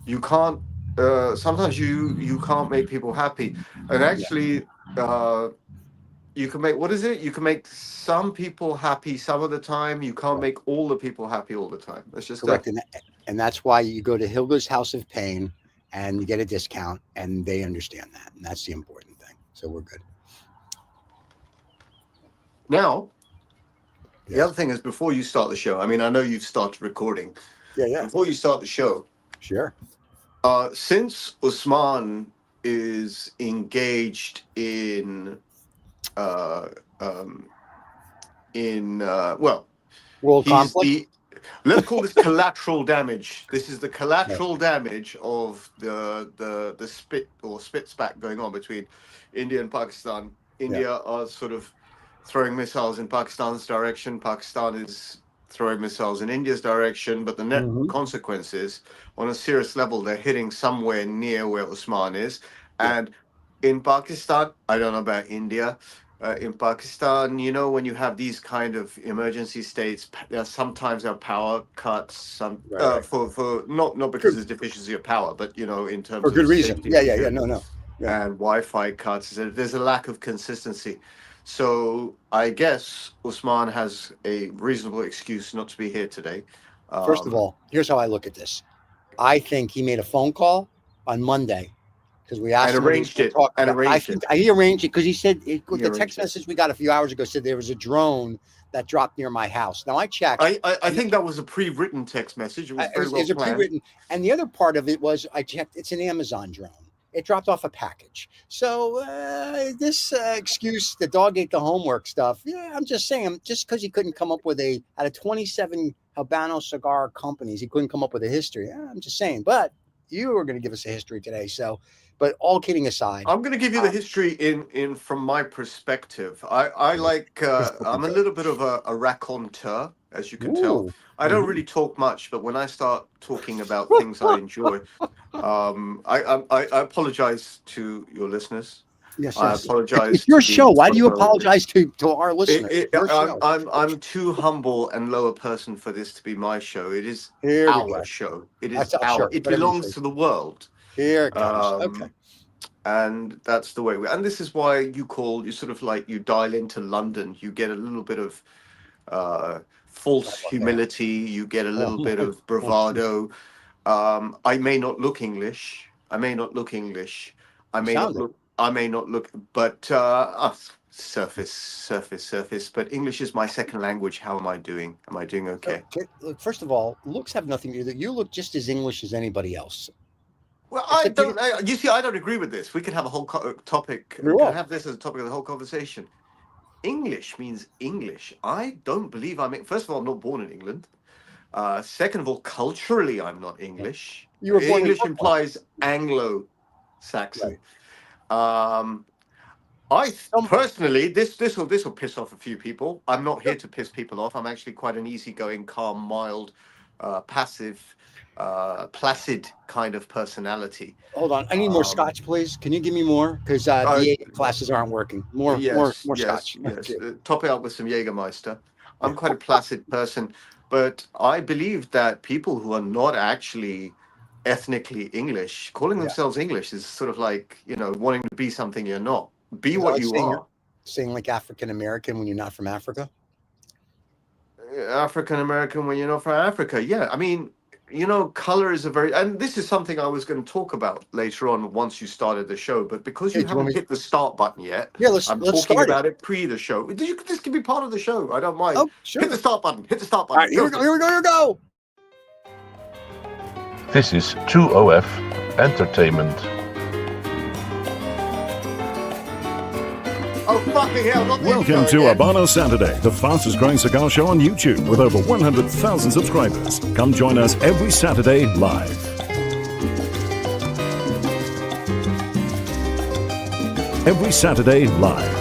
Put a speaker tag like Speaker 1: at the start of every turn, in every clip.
Speaker 1: you can't. Sometimes you can't make people happy, and
Speaker 2: Yeah,
Speaker 1: actually, uh, you can make, what is it? You can make some people happy some of the time. You can't
Speaker 2: right.
Speaker 1: make all the people happy all the time. That's just
Speaker 2: Correct. And that's why you go to Hilda's House of Pain and you get a discount, and they understand that. And that's the important thing. So we're good.
Speaker 1: now. The
Speaker 2: Yes.
Speaker 1: other thing is, before you start the show, I mean, I know you've started recording.
Speaker 2: Yeah, yeah.
Speaker 1: Before you start the show,
Speaker 2: Sure.
Speaker 1: since Usman is engaged uh, um, well,
Speaker 2: World
Speaker 1: he's
Speaker 2: conflict.
Speaker 1: the, let's call this collateral damage. This is the
Speaker 2: Right.
Speaker 1: collateral damage of the spit spat going on between India and Pakistan.
Speaker 2: Yeah.
Speaker 1: India are sort of throwing missiles in Pakistan's direction. Pakistan is throwing missiles in India's direction. But the net
Speaker 2: Hmm.
Speaker 1: consequences, on a serious level, they're hitting somewhere near where Usman is.
Speaker 2: Yeah.
Speaker 1: And in Pakistan, I don't know about India, in Pakistan, when you have these kind of emergency states, there sometimes are power cuts. Some
Speaker 2: Right. Right.
Speaker 1: for not because
Speaker 2: Good.
Speaker 1: there's deficiency of power, but in
Speaker 2: For
Speaker 1: terms
Speaker 2: good
Speaker 1: of
Speaker 2: reason.
Speaker 1: safety
Speaker 2: Yeah. Yeah. Yeah.
Speaker 1: measures
Speaker 2: No. No. Yeah.
Speaker 1: and Wi-Fi cuts. There's a lack of consistency. So I guess Usman has a reasonable excuse not to be here today.
Speaker 2: First of
Speaker 1: Um,
Speaker 2: all, here's how I look at this. I think he made a phone call on Monday because we
Speaker 1: and
Speaker 2: asked him what he was
Speaker 1: arranged
Speaker 2: going to
Speaker 1: it.
Speaker 2: talk
Speaker 1: And
Speaker 2: about. I
Speaker 1: arranged
Speaker 2: think
Speaker 1: it.
Speaker 2: he arranged it because he said
Speaker 1: He
Speaker 2: the text
Speaker 1: arranged it.
Speaker 2: message we got a few hours ago said there was a drone that dropped near my house. Now I checked,
Speaker 1: I
Speaker 2: and
Speaker 1: think that was a pre-written text message. It was very
Speaker 2: it
Speaker 1: well
Speaker 2: was a
Speaker 1: planned.
Speaker 2: pre-written. And the other part of it was I checked. It's an Amazon drone. It dropped off a package. So this excuse, the dog ate the homework stuff. Yeah, I'm just saying, just because he couldn't come up with out of 27 Habanos cigar companies, he couldn't come up with a history. I'm just saying. But you were going to give us a history today. So, but all kidding aside,
Speaker 1: I'm going to give you the history in from my perspective. I like I'm a little bit of a raconteur, as you can tell.
Speaker 2: ooh,
Speaker 1: I don't
Speaker 2: mhm.
Speaker 1: really talk much, but when I start talking about things I enjoy, I apologize to your listeners.
Speaker 2: Yes,
Speaker 1: I
Speaker 2: yes. It's
Speaker 1: apologize
Speaker 2: your
Speaker 1: to the
Speaker 2: show. Why do you
Speaker 1: 24 listeners.
Speaker 2: apologize to our listeners? It's your show.
Speaker 1: I'm too humble and lower person for this to be my show. It is
Speaker 2: Here we
Speaker 1: our
Speaker 2: go.
Speaker 1: show. It is
Speaker 2: I'm
Speaker 1: our.
Speaker 2: sure.
Speaker 1: It
Speaker 2: Whatever you
Speaker 1: belongs
Speaker 2: say.
Speaker 1: to the world.
Speaker 2: Here it comes. Okay.
Speaker 1: Um, and that's the way and this is why you sort of like, you dial into London, you get a little bit of false
Speaker 2: Yeah.
Speaker 1: humility, you get a
Speaker 2: Oh,
Speaker 1: little bit of bravado. I may not look English,
Speaker 2: you sound it.
Speaker 1: I may not look, but surface, but English is my second language. How am I doing? Am I doing okay?
Speaker 2: Okay. Look, first of all, looks have nothing to do. You look just as English as anybody else,
Speaker 1: Well,
Speaker 2: except you.
Speaker 1: you see, I don't agree with this. We could have a whole topic,
Speaker 2: We
Speaker 1: we could
Speaker 2: will.
Speaker 1: have this as a topic of the whole conversation. English means English. I don't believe first of all, I'm not born in England. Second of all, culturally, I'm not English.
Speaker 2: You were born in
Speaker 1: English
Speaker 2: Brooklyn,
Speaker 1: implies
Speaker 2: right?
Speaker 1: Anglo-Saxon. Um,
Speaker 2: Some,
Speaker 1: personally, this will piss off a few people. I'm not here to piss people off. I'm actually quite an easygoing, calm, mild, passive, placid kind of personality.
Speaker 2: hold on. I need more
Speaker 1: Um,
Speaker 2: scotch, please. Can you give me more? Because
Speaker 1: uh,
Speaker 2: the classes aren't working.
Speaker 1: Yes,
Speaker 2: More
Speaker 1: yes,
Speaker 2: scotch. Thank
Speaker 1: yes.
Speaker 2: you.
Speaker 1: Top it up with some Jägermeister.
Speaker 2: Yeah.
Speaker 1: I'm quite a placid person, but I believe that people who are not actually ethnically English, calling
Speaker 2: Yeah.
Speaker 1: themselves English, is sort of like, wanting to be something you're not. Be
Speaker 2: Is that
Speaker 1: what
Speaker 2: like
Speaker 1: you are.
Speaker 2: saying like African American when you're not from Africa?
Speaker 1: African American when you're not from Africa. Yeah, I mean, color is a very, and this is something I was going to talk about later on once you started the show, but because
Speaker 2: Okay.
Speaker 1: you
Speaker 2: Do you want
Speaker 1: haven't
Speaker 2: me?
Speaker 1: hit the start button yet,
Speaker 2: Yeah.
Speaker 1: I'm
Speaker 2: Let's
Speaker 1: talking
Speaker 2: start it.
Speaker 1: about it pre the show. This can be part of the show. I don't mind.
Speaker 2: Oh,
Speaker 1: Hit the
Speaker 2: sure.
Speaker 1: start button. Hit the start
Speaker 2: All
Speaker 1: button.
Speaker 2: right. Here
Speaker 1: Go
Speaker 2: we go.
Speaker 1: for it.
Speaker 2: Here we go. Here we go.
Speaker 3: This is 2OF Entertainment.
Speaker 1: Oh, fucking hell, not the
Speaker 4: Welcome
Speaker 1: intro
Speaker 4: to
Speaker 1: again.
Speaker 4: Habanos Saturday, the fastest growing cigar show on YouTube with over 100,000 subscribers. Come join us every Saturday live. Every Saturday live.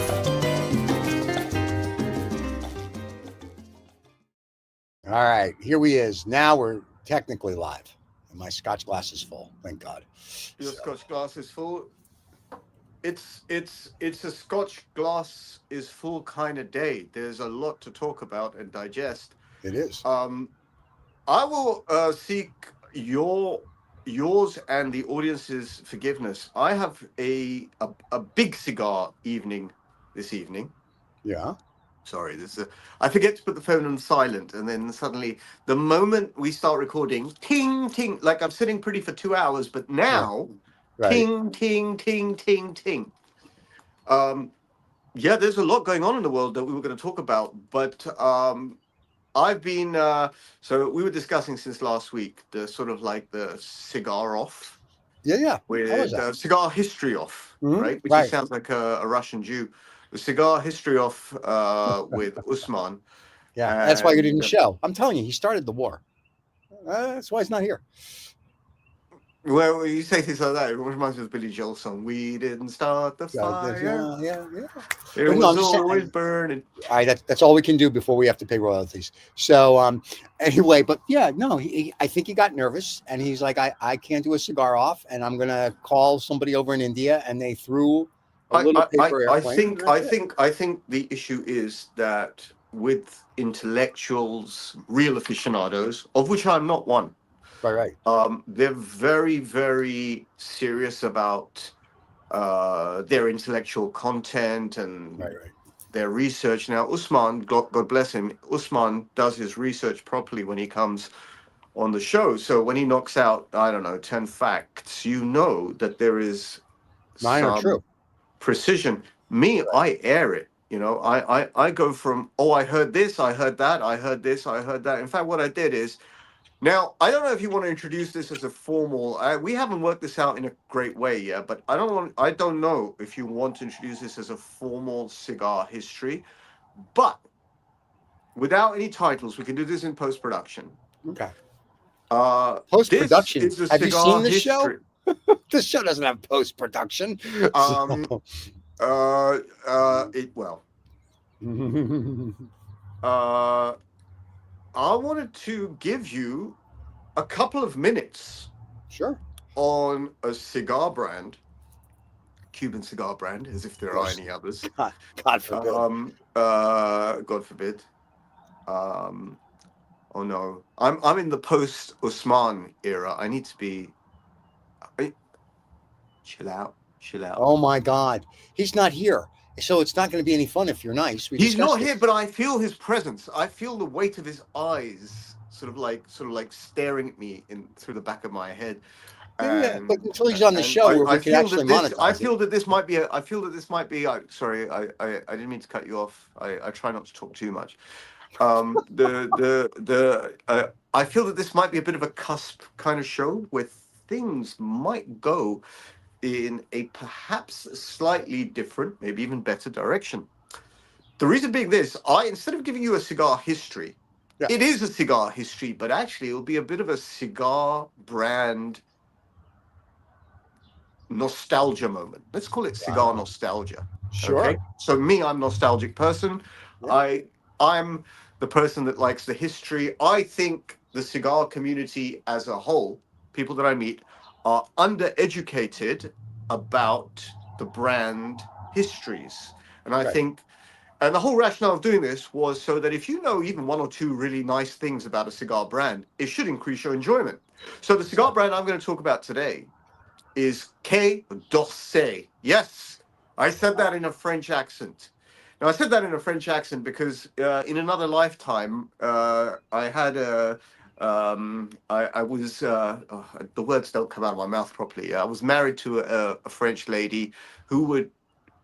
Speaker 2: All right. Here we is. Now we're technically live, and my scotch glass is full. Thank God.
Speaker 1: Your
Speaker 2: So,
Speaker 1: scotch glass is full. It's a scotch glass is full kind of day. There's a lot to talk about and digest.
Speaker 2: it is.
Speaker 1: Um, I will seek yours and the audience's forgiveness, I have a big cigar evening this evening.
Speaker 2: Yeah.
Speaker 1: Sorry, I forget to put the phone on silent, and then suddenly, the moment we start recording, ting ting, like I'm sitting pretty for 2 hours, but now,
Speaker 2: Right.
Speaker 1: ting ting ting ting ting. Yeah, there's a lot going on in the world that we were going to talk about, but I've been so we were discussing since last week the sort of like the cigar off,
Speaker 2: Yeah.
Speaker 1: with cigar history off, right? Which
Speaker 2: Right.
Speaker 1: sounds like a Russian Jew. The cigar history off with Usman.
Speaker 2: Yeah. That's why you didn't
Speaker 1: And,
Speaker 2: show. I'm telling you, he started the war. That's why he's not here.
Speaker 1: well, you say things like that, it reminds me of Billy Joel song. We didn't start the fire.
Speaker 2: Yeah.
Speaker 1: It
Speaker 2: But
Speaker 1: was
Speaker 2: no,
Speaker 1: always burning.
Speaker 2: All right, that's all we can do before we have to pay royalties. So anyway, but yeah, no, I think he got nervous and he's like, I can't do a cigar off, and I'm gonna call somebody over in India, and they threw a little paper airplane.
Speaker 1: I think the issue is that with intellectuals, real aficionados, of which I'm not one.
Speaker 2: Right.
Speaker 1: They're very, very serious about their intellectual content and their research. Now, Usman, God bless him, Usman does his research properly when he comes on the show. So when he knocks out, I don't know, 10 facts, you know that there is
Speaker 2: 9 are true.
Speaker 1: Precision. Me, I air it. You know, I go from, I heard this, I heard that, I heard this, I heard that. In fact, what I did is, now, I don't know if you want to introduce this as a formal. We haven't worked this out in a great way yet, but I don't know if you want to introduce this as a formal cigar history. But without any titles, we can do this in post-production.
Speaker 2: Okay. Post-production. Have you seen this show? This show doesn't have post-production.
Speaker 1: I wanted to give you a couple of minutes,
Speaker 2: sure,
Speaker 1: on a cigar brand, Cuban cigar brand, as if there are any others.
Speaker 2: God forbid.
Speaker 1: God forbid. Oh no, I'm in the post Usman era. I need to be. Chill out.
Speaker 2: Oh my God, he's not here. So it's not going to be any fun if you're nice.
Speaker 1: He's not here, but I feel his presence. I feel the weight of his eyes, sort of like staring at me through the back of my head.
Speaker 2: Yeah, but until he's on the show, where we can actually monetize
Speaker 1: I feel that this might be. Sorry, I didn't mean to cut you off. I try not to talk too much. I feel that this might be a bit of a cusp kind of show where things might go in a perhaps slightly different, maybe even better direction. The reason being this, instead of giving you a cigar history, it is a cigar history, but actually it'll be a bit of a cigar brand nostalgia moment. Let's call it cigar nostalgia.
Speaker 2: Sure.
Speaker 1: Okay? So me, I'm a nostalgic person. Yeah. I'm the person that likes the history. I think the cigar community as a whole, people that I meet, are undereducated about the brand histories. And I think, and the whole rationale of doing this was so that if you know even one or two really nice things about a cigar brand, it should increase your enjoyment. So the cigar brand I'm going to talk about today is Quai D'Orsay. Yes, I said that in a French accent. Now, I said that in a French accent because in another lifetime, I had I was, the words don't come out of my mouth properly. I was married to a French lady who would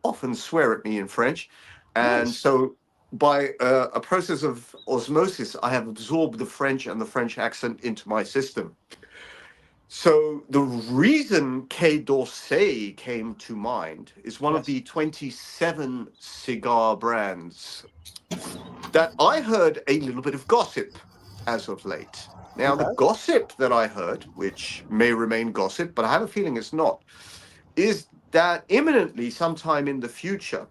Speaker 1: often swear at me in French. And so by a process of osmosis, I have absorbed the French and the French accent into my system. So the reason Quai D'Orsay came to mind is one of the 27 cigar brands that I heard a little bit of gossip as of late. Now, the gossip that I heard, which may remain gossip, but I have a feeling it's not, is that imminently, sometime in the future.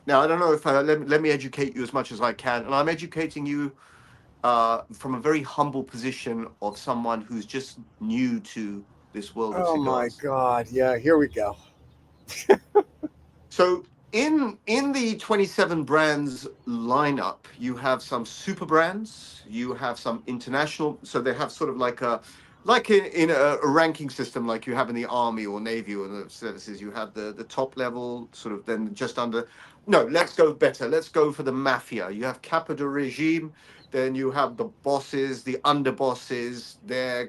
Speaker 1: Now, I don't know if let me educate you as much as I can, and I'm educating you from a very humble position of someone who's just new to this world of cigars.
Speaker 2: Oh my God! Yeah, here we go.
Speaker 1: So in the 27 brands lineup, you have some super brands, you have some international. So they have sort of like a like in a ranking system like you have in the army or navy or the services, you have the top level, sort of then just under. No, let's go better. Let's go for the mafia. You have capo de regime, then you have the bosses, the underbosses, their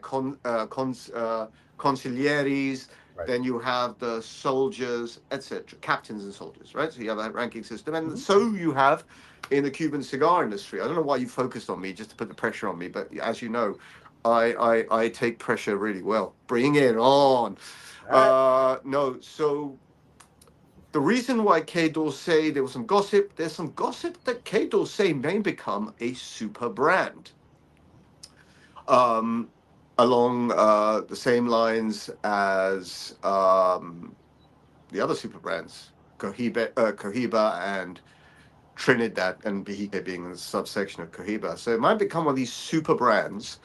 Speaker 1: consiglieres,
Speaker 2: Right.
Speaker 1: then you have the soldiers, etc., captains and soldiers, right? So you have that ranking system, and
Speaker 2: Mhm.
Speaker 1: so you have in the Cuban cigar industry. I don't know why you focused on me just to put the pressure on me, but as you know, I take pressure really well. Bring it on.
Speaker 2: All right.
Speaker 1: No, so the reason why Quai D'Orsay, there was some gossip. There's some gossip that Quai D'Orsay may become a super brand. Um, Along the same lines as the other super brands, Cohiba and Trinidad, and Behike being a subsection of Cohiba. So it might become one of these super brands,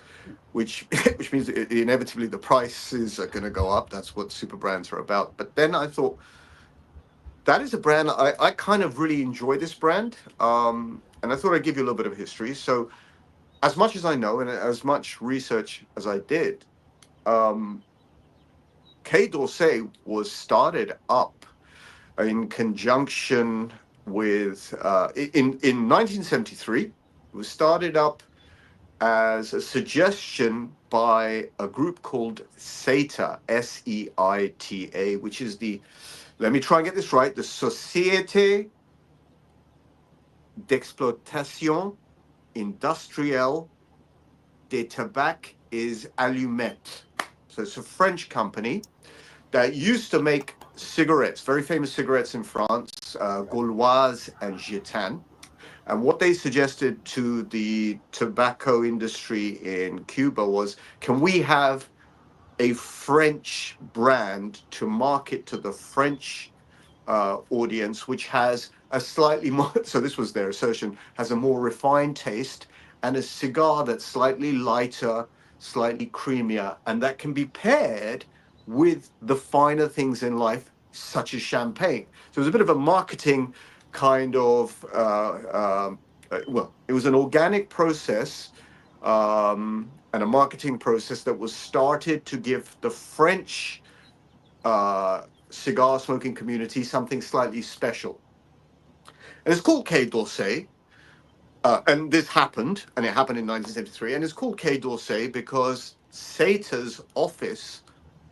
Speaker 1: which which means inevitably the prices are going to go up. That's what super brands are about. But then I thought that is a brand I kind of really enjoy this brand, and I thought I'd give you a little bit of history. So as much as I know and as much research as I did, um, Quai d'Orsay was started up in conjunction with in 1973. It was started up as a suggestion by a group called SEITA, SEITA, which is the, let me try and get this right, the Société d'Exploitation Industrielle des Tabacs et Allumettes. So it's a French company that used to make cigarettes, very famous cigarettes in France, Gauloise and Gitane. And what they suggested to the tobacco industry in Cuba was, can we have a French brand to market to the French audience, which has a slightly more, so this was their assertion, has a more refined taste and a cigar that's slightly lighter, slightly creamier, and that can be paired with the finer things in life, such as champagne. So it was a bit of a marketing kind of, well, it was an organic process and a marketing process that was started to give the French cigar smoking community something slightly special. And it's called Quai d'Orsay. And this happened, and it happened in 1973. And it's called Quai d'Orsay because SEITA's office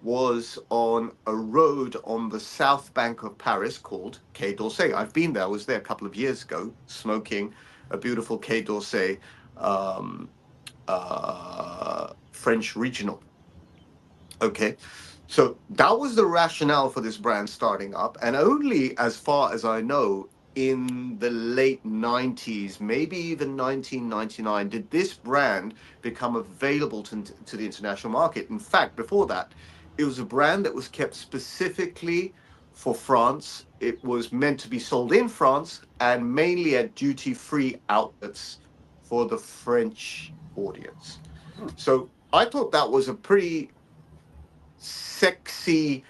Speaker 1: was on a road on the south bank of Paris called Quai d'Orsay. I've been there. I was there a couple of years ago, smoking a beautiful Quai d'Orsay um, French regional. Okay. So that was the rationale for this brand starting up. And only as far as I know, in the late 90s, maybe even 1999, did this brand become available to the international market. In fact, before that, it was a brand that was kept specifically for France. It was meant to be sold in France and mainly at duty-free outlets for the French audience. So I thought that was a pretty sexy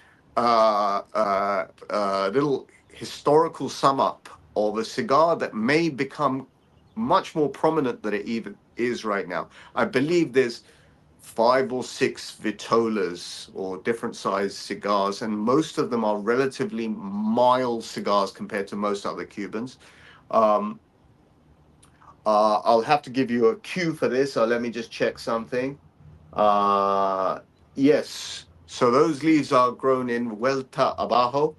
Speaker 1: little historical sum up of a cigar that may become much more prominent than it even is right now. I believe there's 5 or 6 vitolas or different sized cigars, and most of them are relatively mild cigars compared to most other Cubans. Um, I'll have to give you a cue for this, so let me just check something. Uh, yes. So those leaves are grown in Vuelta Abajo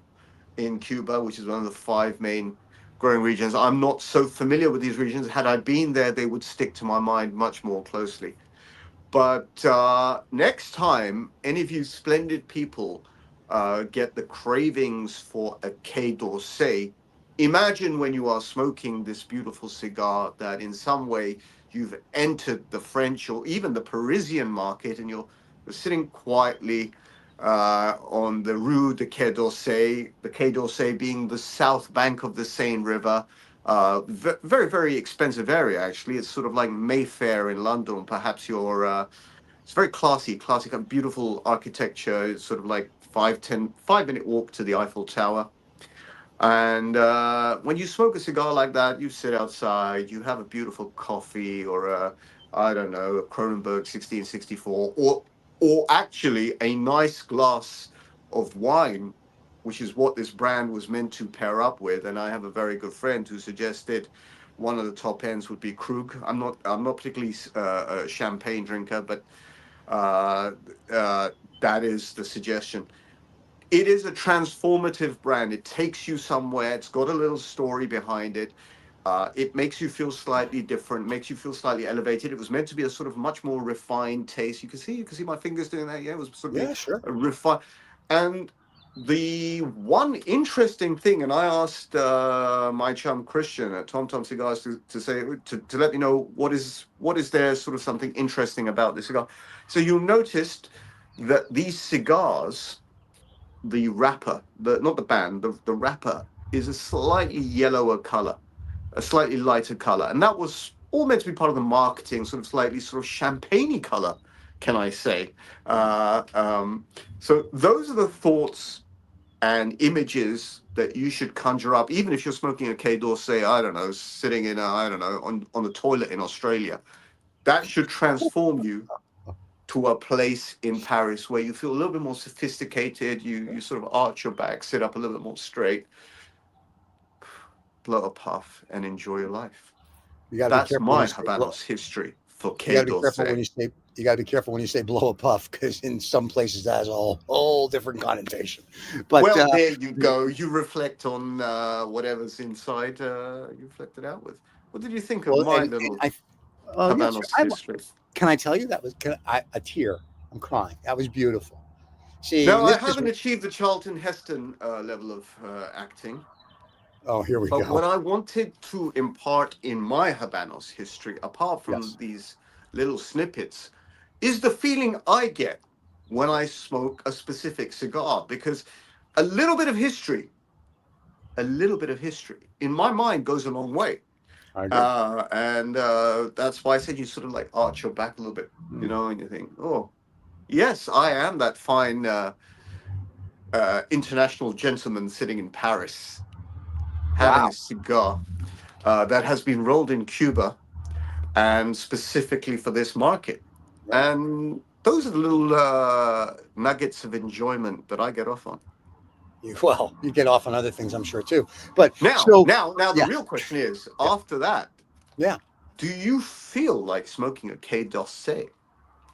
Speaker 1: in Cuba, which is one of the 5 main growing regions. I'm not so familiar with these regions. Had I been there, they would stick to my mind much more closely. But next time, any of you splendid people get the cravings for a Quai d'Orsay, imagine when you are smoking this beautiful cigar that in some way you've entered the French or even the Parisian market, and you're sitting quietly on the Rue de Quai d'Orsay, the Quai d'Orsay being the south bank of the Seine River. Very, very expensive area, actually. It's sort of like Mayfair in London. Perhaps it's very classy, classic, beautiful architecture. It's sort of like 5-minute walk to the Eiffel Tower. And when you smoke a cigar like that, you sit outside, you have a beautiful coffee or I don't know, a Kronenberg 1664, or or actually a nice glass of wine, which is what this brand was meant to pair up with. And I have a very good friend who suggested one of the top ends would be Krug. I'm not particularly a champagne drinker, but uh, that is the suggestion. It is a transformative brand. It takes you somewhere. It's got a little story behind it. It makes you feel slightly different, makes you feel slightly elevated. It was meant to be a sort of much more refined taste. You can see my fingers doing that. Yeah, it was sort of
Speaker 2: Yeah, sure.
Speaker 1: a refined. And the one interesting thing, and I asked my chum Christian at Tom Tom Cigars to let me know what is there sort of something interesting about this cigar. So you noticed that these cigars, the wrapper, not the band, the wrapper is a slightly yellower color, a slightly lighter color, and that was all meant to be part of the marketing, sort of champagne-y color, can I say? So those are the thoughts and images that you should conjure up, even if you're smoking a Quai D'Orsay, I don't know, sitting in on the toilet in Australia. That should transform you to a place in Paris where you feel a little bit more sophisticated. You sort of arch your back, sit up a little bit more straight, blow a puff, and enjoy your life.
Speaker 2: You got to be
Speaker 1: That's
Speaker 2: careful when
Speaker 1: my
Speaker 2: you say blow.
Speaker 1: Habanos history for
Speaker 2: You got
Speaker 1: Quai
Speaker 2: to be careful when
Speaker 1: D'Orsay.
Speaker 2: you got to be careful when you say blow a puff, because in some places that has a whole different connotation. But
Speaker 1: Well, there you go. You reflect on whatever's inside. You reflect it out with. What did you think of
Speaker 2: well,
Speaker 1: my
Speaker 2: and
Speaker 1: little
Speaker 2: yes,
Speaker 1: Habanos history?
Speaker 2: can I tell you that was a tear? I'm crying. That was beautiful. See,
Speaker 1: No, I
Speaker 2: this is
Speaker 1: haven't achieved the Charlton Heston level of acting.
Speaker 2: oh, here we
Speaker 1: But
Speaker 2: go.
Speaker 1: what I wanted to impart in my Habanos history, apart from
Speaker 2: Yes.
Speaker 1: these little snippets, is the feeling I get when I smoke a specific cigar. Because a little bit of history, in my mind goes a long way.
Speaker 2: I agree.
Speaker 1: And that's why I said you sort of like arch your back a little bit, and you think, oh, yes, I am that fine international gentleman sitting in Paris having
Speaker 2: Wow.
Speaker 1: a cigar that has been rolled in Cuba and specifically for this market.
Speaker 2: Right.
Speaker 1: And those are the little nuggets of enjoyment that I get off on.
Speaker 2: Well, you get off on other things, I'm sure too. But
Speaker 1: Now,
Speaker 2: so
Speaker 1: the
Speaker 2: yeah,
Speaker 1: real question is,
Speaker 2: yeah,
Speaker 1: after that,
Speaker 2: yeah.
Speaker 1: do you feel like smoking a Quai D'Orsay?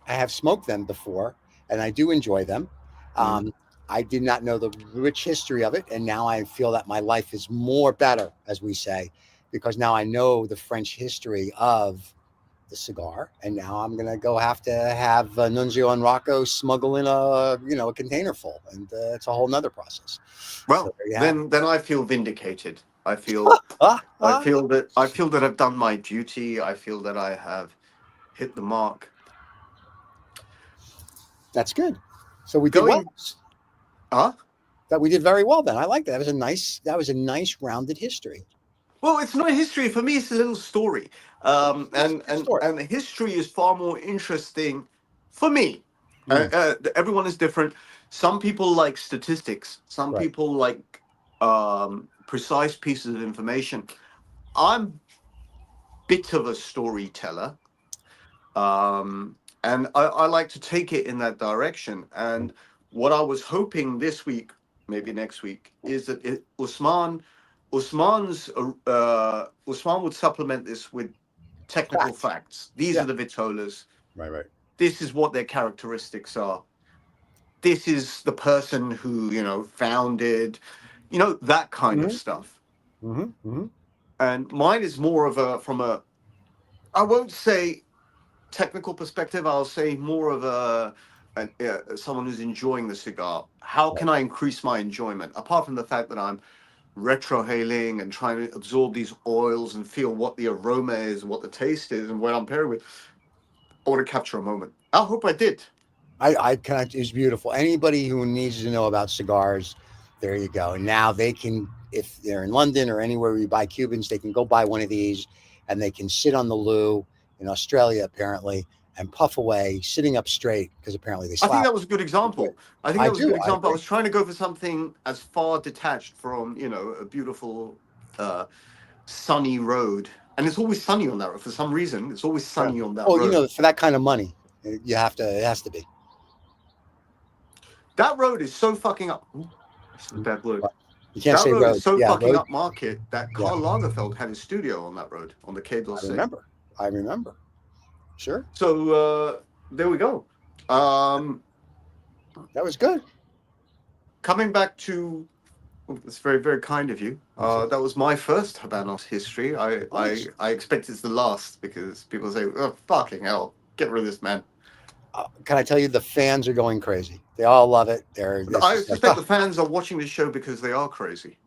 Speaker 2: I have smoked them before, and I do enjoy them.
Speaker 1: Mm.
Speaker 2: I did not know the rich history of it, and now I feel that my life is more better, as we say, because now I know the French history of the cigar, and now I'm gonna go have to have Nunzio and Rocco smuggle in a container full, and it's a whole nother process. So
Speaker 1: Well,
Speaker 2: there you have it.
Speaker 1: then I feel vindicated. I feel I feel that I've done my duty. I feel that I have hit the mark.
Speaker 2: That's good. So we did well.
Speaker 1: Huh?
Speaker 2: That we did very well then. I like that. That was a nice rounded history.
Speaker 1: Well, it's not a history for me. It's a little story, and history is far more interesting for me. Everyone is different. Some people like statistics. Some
Speaker 2: Right.
Speaker 1: people like precise pieces of information. I'm a bit of a storyteller, and I like to take it in that direction. And what I was hoping this week, maybe next week, is that Usman would supplement this with technical facts. These are the vitolas.
Speaker 2: Right.
Speaker 1: This is what their characteristics are. This is the person who founded, that kind of stuff. And mine is more of from a, I won't say technical perspective. I'll say more of someone who's enjoying the cigar. How can I increase my enjoyment apart from the fact that I'm retrohaling and trying to absorb these oils and feel what the aroma is, what the taste is, and what I'm pairing with? I want to capture a moment. I hope I did.
Speaker 2: I kind of, it's beautiful. Anybody who needs to know about cigars, there you go. And now they can, if they're in London or anywhere where you buy Cubans, they can go buy one of these and they can sit on the loo in Australia, apparently, and puff away, sitting up straight, because apparently they slap.
Speaker 1: I think that was a good example. I was trying to go for something as far detached from, a beautiful sunny road. And it's always sunny on that road. For some reason, it's always sunny on that road.
Speaker 2: For that kind of money, it has to be.
Speaker 1: That road is so fucking up. Ooh, that's a bad word.
Speaker 2: You can't
Speaker 1: That
Speaker 2: say
Speaker 1: road
Speaker 2: road.
Speaker 1: is so
Speaker 2: Yeah,
Speaker 1: fucking
Speaker 2: road.
Speaker 1: upmarket that
Speaker 2: Yeah.
Speaker 1: Karl Lagerfeld had his studio on that road, on the Quai
Speaker 2: I
Speaker 1: D'Orsay.
Speaker 2: remember. Sure.
Speaker 1: So there we go.
Speaker 2: That was good.
Speaker 1: Coming back to, it's very, very kind of you. That was my first Habanos history. I expect it's the last because people say, oh, fucking hell, get rid of this man.
Speaker 2: Can I tell you, the fans are going crazy. They all love it.
Speaker 1: I suspect the fans are watching this show because they are crazy.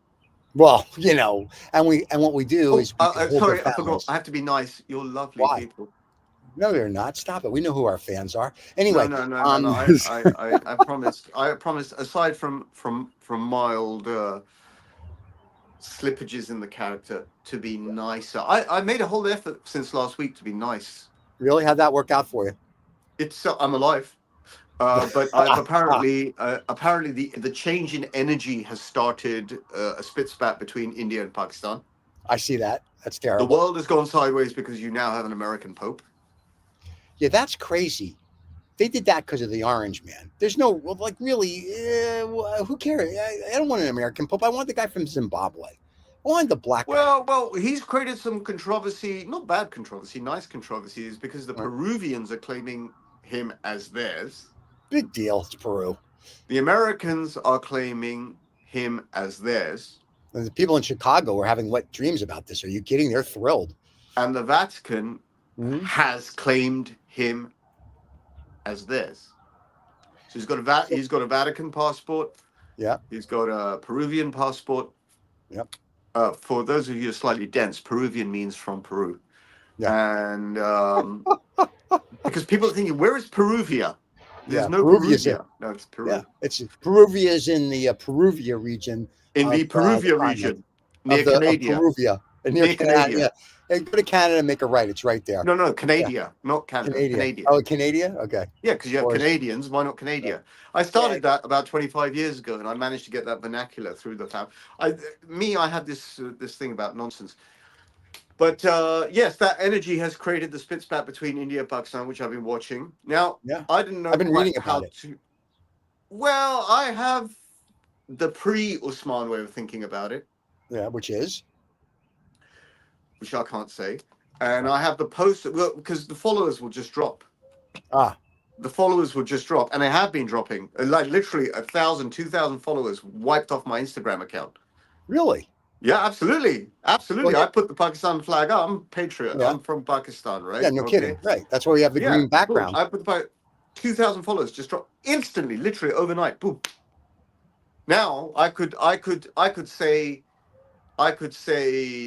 Speaker 2: Well, you know, and what we do is we hold
Speaker 1: sorry,
Speaker 2: their
Speaker 1: I forgot.
Speaker 2: families.
Speaker 1: I have to be nice. You're lovely
Speaker 2: Why?
Speaker 1: people.
Speaker 2: No, they're not. Stop it. We know who our fans are. Anyway,
Speaker 1: No. I promised. I promised. Aside from mild slippages in the character, to be nicer. I made a whole effort since last week to be nice.
Speaker 2: Really, how'd that work out for you?
Speaker 1: It's I'm alive, but I've apparently the change in energy has started a spit spat between India and Pakistan.
Speaker 2: I see that. That's
Speaker 1: The
Speaker 2: terrible.
Speaker 1: world has gone sideways because you now have an American Pope.
Speaker 2: Yeah, that's crazy. They did that because of the orange man. There's no, like, really, who cares? I don't want an American Pope. I want the guy from Zimbabwe. I want the black guy.
Speaker 1: Well, he's created some controversy, not bad controversy, nice controversies, because the Peruvians are claiming him as theirs.
Speaker 2: Big deal. It's Peru.
Speaker 1: The Americans are claiming him as theirs.
Speaker 2: And the people in Chicago are having wet dreams about this. Are you kidding? They're thrilled.
Speaker 1: And the Vatican has claimed him as theirs. So he's got a Vatican passport.
Speaker 2: Yeah.
Speaker 1: He's got a Peruvian passport.
Speaker 2: Yep.
Speaker 1: For those of you who are slightly dense, Peruvian means from Peru.
Speaker 2: Yeah.
Speaker 1: And because people are thinking, where is Peruvia? There's no
Speaker 2: Peruvia's
Speaker 1: Peruvia. No, it's Peru.
Speaker 2: Yeah, it's Peruvia's in the Peruvia region.
Speaker 1: In the Peruvia region, near Canada.
Speaker 2: Peruvia. Near Canada. Yeah. Hey, go to Canada and make a right. It's right there.
Speaker 1: No, Canada, not Canada. Canada.
Speaker 2: Oh, Canada? Okay.
Speaker 1: Yeah, because you have Canadians. Why not Canada? I started that about 25 years ago, and I managed to get that vernacular through the family. I have this thing about nonsense. But yes, that energy has created the spit spat between India and Pakistan, which I've been watching. Now, I didn't know.
Speaker 2: I've been reading about it.
Speaker 1: Well, I have the pre-Usman way of thinking about it.
Speaker 2: Yeah, which
Speaker 1: I can't say. And I have the post, because the followers will just drop. The followers will just drop, and they have been dropping. Like literally 1,000, 2,000 followers wiped off my Instagram account.
Speaker 2: Really?
Speaker 1: Yeah, absolutely. Well, I put the Pakistan flag up. I'm patriot.
Speaker 2: Yeah.
Speaker 1: I'm from Pakistan, right?
Speaker 2: Yeah, no kidding. Right. That's why we have the green background.
Speaker 1: Cool. I put the 2,000 followers just dropped instantly, literally overnight. Boom. Now I could say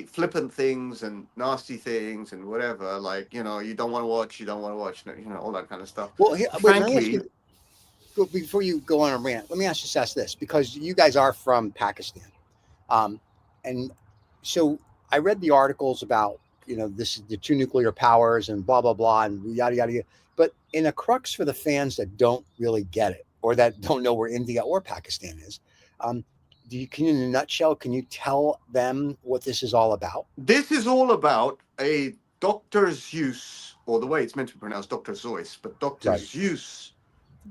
Speaker 1: flippant things and nasty things and whatever, like, you don't want to watch, all that kind of stuff.
Speaker 2: Well,
Speaker 1: frankly,
Speaker 2: before you go on a rant, let me ask this, because you guys are from Pakistan. And so I read the articles about, this is the two nuclear powers and blah, blah, blah, and yada, yada, yada. But in a crux for the fans that don't really get it, or that don't know where India or Pakistan is, in a nutshell, can you tell them what this is all about?
Speaker 1: This is all about a Dr. Zeus, or the way it's meant to be pronounced, Dr. Zeus, but Dr. Zeus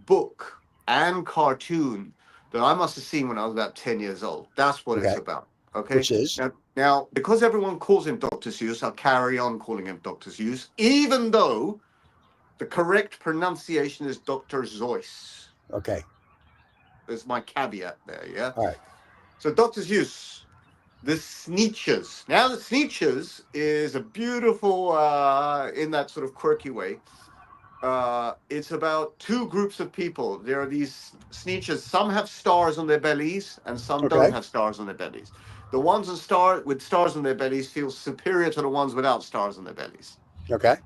Speaker 1: book and cartoon that I must have seen when I was about 10 years old. That's what it's about. Okay.
Speaker 2: Which is?
Speaker 1: Now, because everyone calls him Dr. Zeus, I'll carry on calling him Dr. Zeus, even though the correct pronunciation is Dr. Zeus.
Speaker 2: Okay.
Speaker 1: There's my caveat there, yeah?
Speaker 2: All right.
Speaker 1: So Dr. Zeus, the Sneetches. Now, the Sneetches is a beautiful, in that sort of quirky way, it's about two groups of people. There are these Sneetches. Some have stars on their bellies, and some don't have stars on their bellies. The ones with stars on their bellies feel superior to the ones without stars on their bellies.
Speaker 2: Okay.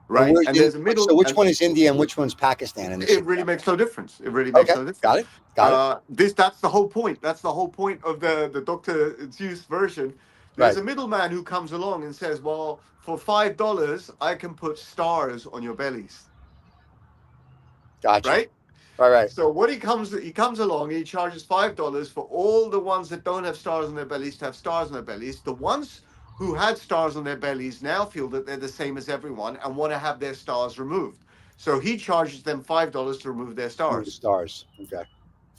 Speaker 1: Right. And there's a middle.
Speaker 2: So which one is India and which one's Pakistan? In this
Speaker 1: it really makes no difference. It really makes no difference.
Speaker 2: Got it.
Speaker 1: That's the whole point. That's the whole point of the Dr. Zeus version. There's a middleman who comes along and says, well, for $5, I can put stars on your bellies.
Speaker 2: Gotcha.
Speaker 1: Right?
Speaker 2: All right.
Speaker 1: So what he comes along, he charges $5 for all the ones that don't have stars on their bellies to have stars on their bellies. The ones who had stars on their bellies now feel that they're the same as everyone and want to have their stars removed. So he charges them $5 to remove their stars.
Speaker 2: Stars. Okay.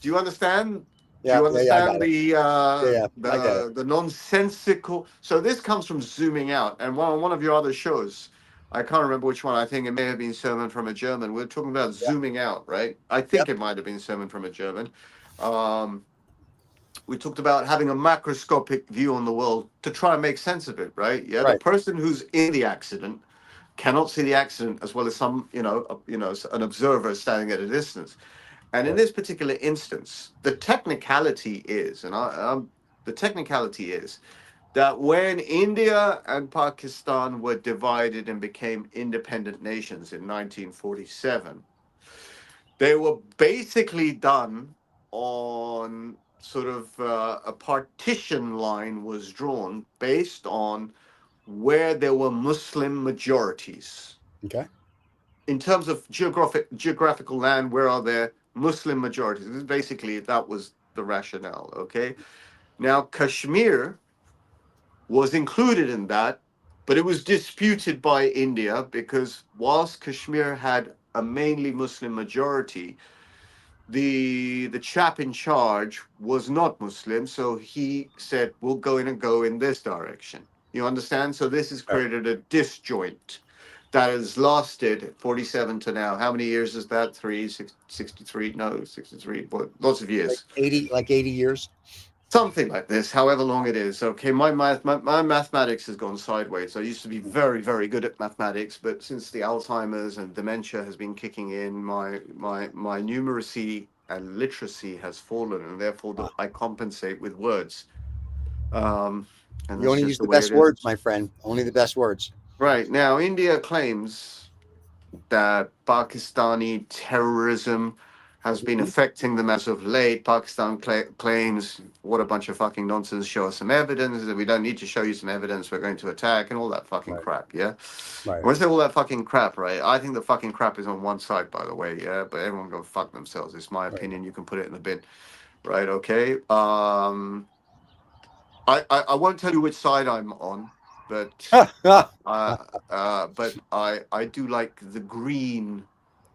Speaker 1: Do you understand?
Speaker 2: Yeah,
Speaker 1: Do you
Speaker 2: yeah, I
Speaker 1: understand
Speaker 2: got it. I get it.
Speaker 1: the nonsensical? So this comes from zooming out, and one of your other shows, I can't remember which one. I think it may have been Sermon from a German. We're talking about zooming out, right? I think it might have been Sermon from a German. We talked about having a macroscopic view on the world to try and make sense of it, right? Yeah, the
Speaker 2: Right.
Speaker 1: person who's in the accident cannot see the accident as well as some, an observer standing at a distance. And in this particular instance, the technicality is, the technicality is that when India and Pakistan were divided and became independent nations in 1947, they were basically done on sort of a partition line was drawn based on where there were Muslim majorities.
Speaker 2: Okay.
Speaker 1: In terms of geographical land, where are there Muslim majorities? Basically, that was the rationale. Okay. Now, Kashmir was included in that, but it was disputed by India because whilst Kashmir had a mainly Muslim majority, the chap in charge was not Muslim, so he said, "We'll go in this direction." You understand? So this has created a disjoint that has lasted 47 to now. How many years is that? 63? No, 63. But lots of years.
Speaker 2: Like 80 years.
Speaker 1: Something like this, however long it is. Okay, my mathematics has gone sideways. I used to be very, very good at mathematics, but since the Alzheimer's and dementia has been kicking in, my numeracy and literacy has fallen, and therefore I compensate with words. And
Speaker 2: You only use the best words, my friend. Only the best words.
Speaker 1: Right now, India claims that Pakistani terrorism has been affecting them as of late. Pakistan claims, what a bunch of fucking nonsense, show us some evidence, that we don't need to show you some evidence, we're going to attack, and all that fucking crap, yeah?
Speaker 2: Right.
Speaker 1: When I say all that fucking crap, right, I think the fucking crap is on one side, by the way, yeah? But everyone go fuck themselves. It's my opinion. You can put it in the bin, right, okay? I won't tell you which side I'm on, but I do like the green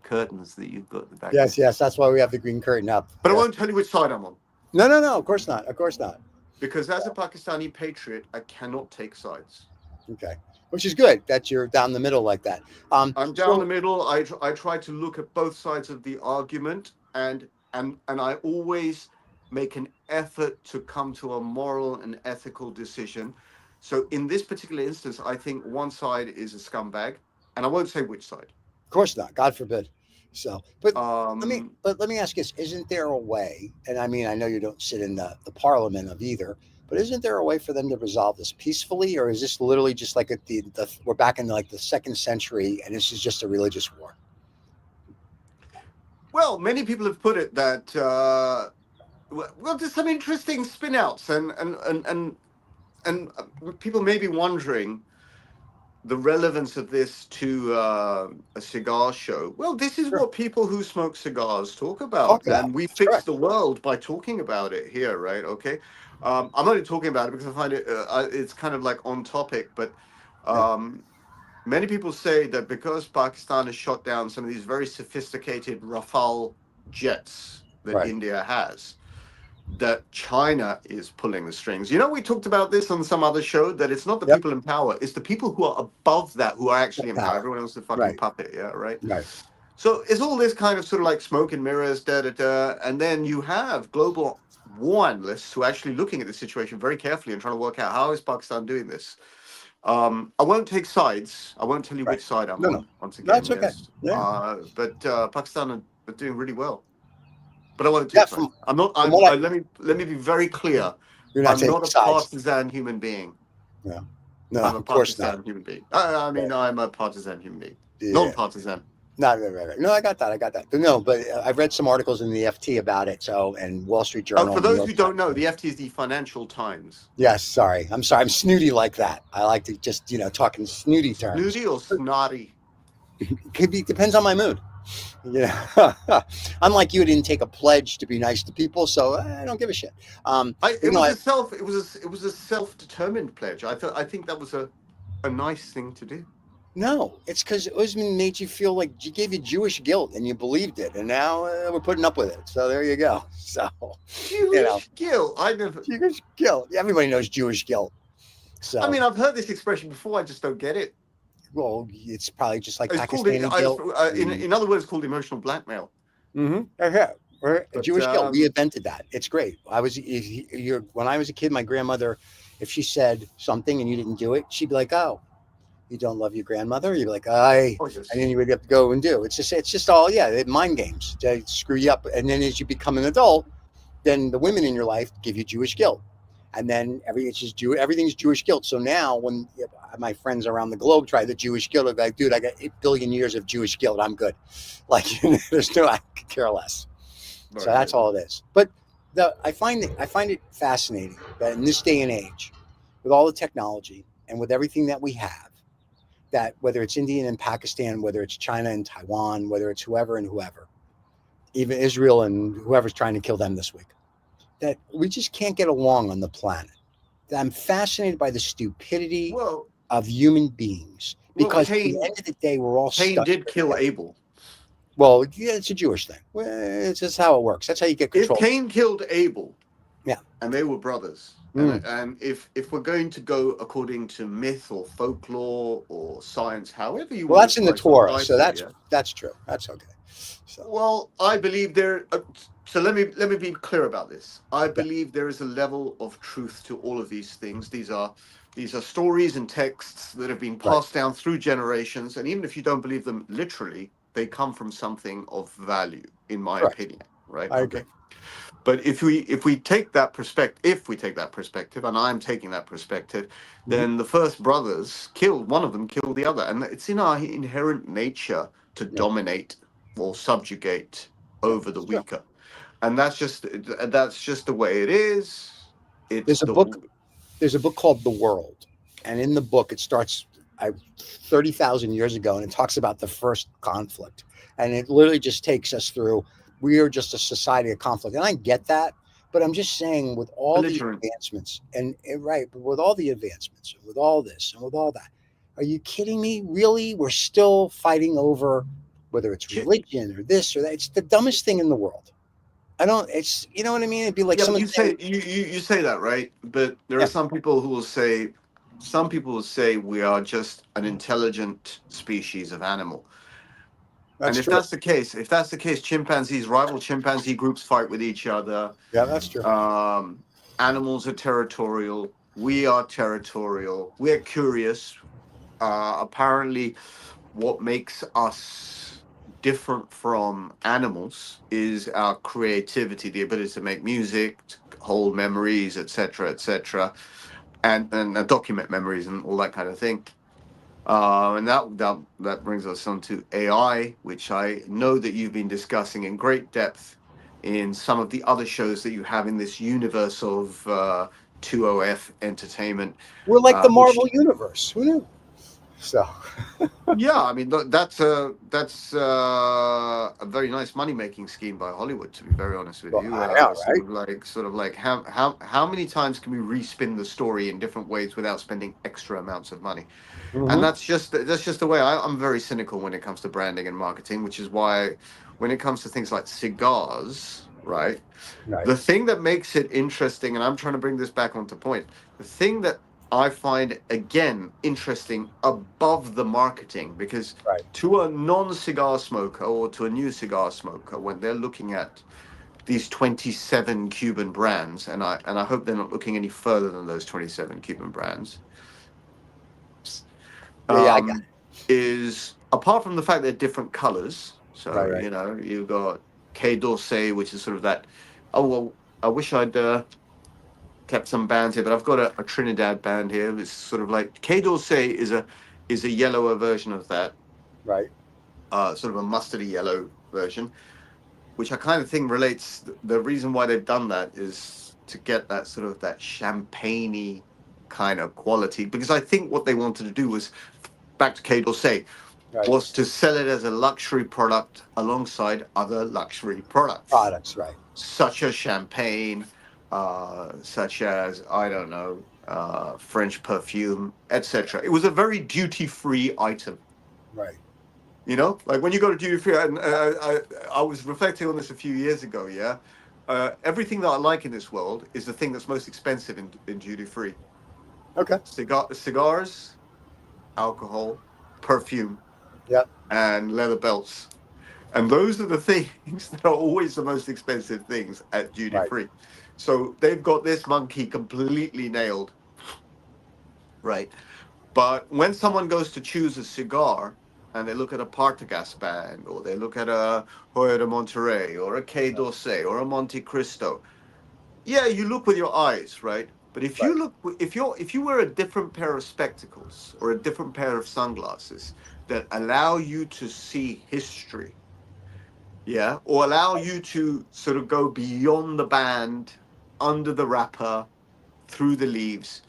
Speaker 1: curtains that you've got at the back.
Speaker 2: Yes, that's why we have the green curtain up.
Speaker 1: But I won't tell you which side I'm on.
Speaker 2: No, of course not. Of course not.
Speaker 1: Because as a Pakistani patriot, I cannot take sides.
Speaker 2: Okay, which is good that you're down the middle like that.
Speaker 1: I'm down the middle. I try to look at both sides of the argument, and I always make an effort to come to a moral and ethical decision. So in this particular instance, I think one side is a scumbag, and I won't say which side.
Speaker 2: Of course not. God forbid. So, but let me ask you this: isn't there a way? And I mean, I know you don't sit in the parliament of either, but isn't there a way for them to resolve this peacefully, or is this literally just like we're back in like the 2nd century, and this is just a religious war?
Speaker 1: Well, many people have put it that well, there's some interesting spin-outs, and people may be wondering the relevance of this to a cigar show. Well, this is what people who smoke cigars talk about. And we fix the world by talking about it here, right? Okay. I'm only talking about it because I find it it's kind of like on topic, but many people say that because Pakistan has shot down some of these very sophisticated Rafale jets that India has, that China is pulling the strings. You know, we talked about this on some other show, that it's not the people in power, it's the people who are above that who are actually in power. Everyone else is a fucking puppet, yeah, right? So it's all this kind of sort of like smoke and mirrors, and then you have global war analysts who are actually looking at the situation very carefully and trying to work out how is Pakistan doing this. I won't take sides. I won't tell you which side I'm on. Once again,
Speaker 2: that's okay.
Speaker 1: But Pakistan are doing really well. But I won't take sides. I'm not. Let me be very clear. I'm not a partisan human being.
Speaker 2: No,
Speaker 1: I'm a partisan human being. I'm a partisan human being. Non-partisan.
Speaker 2: No, right. No, I got that. No, but I've read some articles in the FT about it. So, and Wall Street Journal.
Speaker 1: For those who don't know, the FT is the Financial Times.
Speaker 2: Yes, sorry. I'm sorry. I'm snooty like that. I like to just, talk in snooty terms.
Speaker 1: Snooty or snotty?
Speaker 2: Could be, depends on my mood. Yeah. Unlike you, didn't take a pledge to be nice to people, so I don't give a shit.
Speaker 1: It was a self-determined pledge. I think that was a nice thing to do.
Speaker 2: No, it's because Usman made you feel like he gave you Jewish guilt and you believed it, and now we're putting up with it. So there you go. So
Speaker 1: Jewish guilt. I never.
Speaker 2: Jewish guilt. Everybody knows Jewish guilt. So
Speaker 1: I mean, I've heard this expression before. I just don't get it.
Speaker 2: well, it's probably just like
Speaker 1: It's called
Speaker 2: Pakistani guilt.
Speaker 1: in other words, called emotional blackmail.
Speaker 2: Mm-hmm. Yeah.
Speaker 1: But,
Speaker 2: Jewish guilt. We invented that. It's great. When I was a kid, my grandmother, if she said something and you didn't do it, she'd be like, "Oh, you don't love your grandmother." You'd be like, "I,"
Speaker 1: Oh, yes.
Speaker 2: and then you would have to go and do. It's just all mind games to screw you up. And then as you become an adult, then the women in your life give you Jewish guilt, and then everything's Jewish guilt. So now when my friends around the globe try the Jewish guilt, I'm like, dude, I got 8 billion years of Jewish guilt. I'm good. Like there's no, I could care less. So that's all it is. But I find it fascinating that in this day and age, with all the technology and with everything that we have, that whether it's India and Pakistan, whether it's China and Taiwan, whether it's whoever and whoever, even Israel and whoever's trying to kill them this week, that we just can't get along on the planet. I'm fascinated by the stupidity of human beings because at the end of the day, we're all
Speaker 1: Cain did kill Abel.
Speaker 2: Well, yeah, it's a Jewish thing. It's just how it works. That's how you get control.
Speaker 1: If Cain killed Abel,
Speaker 2: yeah,
Speaker 1: and they were brothers, and if we're going to go according to myth or folklore or science, however you
Speaker 2: that's in the Torah, so that's true. That's okay. So.
Speaker 1: Well, I believe there. So let me be clear about this. I believe there is a level of truth to all of these things. These are stories and texts that have been passed down through generations, and even if you don't believe them literally, they come from something of value, in my opinion. Right?
Speaker 2: I agree.
Speaker 1: But if we take that perspective, and I'm taking that perspective, then the first brothers one of them killed the other, and it's in our inherent nature to dominate or subjugate over the weaker, and that's just the way it is. There's
Speaker 2: a book called The World, and in the book it starts 30,000 years ago, and it talks about the first conflict, and it literally just takes us through. We are just a society of conflict, and I get that, but I'm just saying with all the advancements, but with all the advancements, and with all this, and with all that, are you kidding me? Really, we're still fighting over whether it's religion or this or that. It's the dumbest thing in the world. It's, you know what I mean? It'd be like
Speaker 1: you say that, right? But there are some people who will say we are just an intelligent species of animal. If that's the case, rival chimpanzee groups fight with each other.
Speaker 2: Yeah, that's true.
Speaker 1: Animals are territorial. We are territorial. We're curious. Apparently, what makes us different from animals is our creativity, the ability to make music, to hold memories, etc., and document memories and all that kind of thing. And that brings us on to AI, which I know that you've been discussing in great depth in some of the other shows that you have in this universe of 20F entertainment.
Speaker 2: We're like the Marvel universe. Who knew? So
Speaker 1: yeah, I mean that's a very nice money making scheme by Hollywood, to be very honest with you. Sort of like how many times can we respin the story in different ways without spending extra amounts of money? And that's just the way I'm very cynical when it comes to branding and marketing, which is why when it comes to things like cigars, right? The thing that makes it interesting, and I'm trying to bring this back onto point, the thing that I find, again, interesting above the marketing, because to a non-cigar smoker or to a new cigar smoker, when they're looking at these 27 Cuban brands, and I hope they're not looking any further than those 27 Cuban brands,
Speaker 2: I got it.
Speaker 1: is apart from the fact they're different colors. So, you know, you've got Quai D'Orsay, which is sort of that, I wish I'd kept some bands here, but I've got a Trinidad band here. It's sort of like Quai D'Orsay is a yellower version of that, sort of a mustardy yellow version, which I kind of think relates. The reason why they've done that is to get that sort of that champagne-y kind of quality, because I think what they wanted to do was, back to Quai D'Orsay, was to sell it as a luxury product alongside other luxury products, such as champagne, such as, I don't know, French perfume, etc. It was a very duty-free item.
Speaker 2: Right.
Speaker 1: You know, like when you go to duty free, and I was reflecting on this a few years ago. Yeah, everything that I like in this world is the thing that's most expensive in duty free.
Speaker 2: Okay.
Speaker 1: Cigars, alcohol, perfume,
Speaker 2: Yep.
Speaker 1: and leather belts. And those are the things that are always the most expensive things at duty
Speaker 2: Right.
Speaker 1: free. So they've got this monkey completely nailed. Right. But when someone goes to choose a cigar and they look at a Partagás or they look at a Hoyo de Monterrey or a Quai D'Orsay or a Monte Cristo, yeah, you look with your eyes, right? But if you
Speaker 2: Right.
Speaker 1: look, if you wear a different pair of spectacles or a different pair of sunglasses that allow you to see history, yeah, or allow you to sort of go beyond the band, under the wrapper, through the leaves,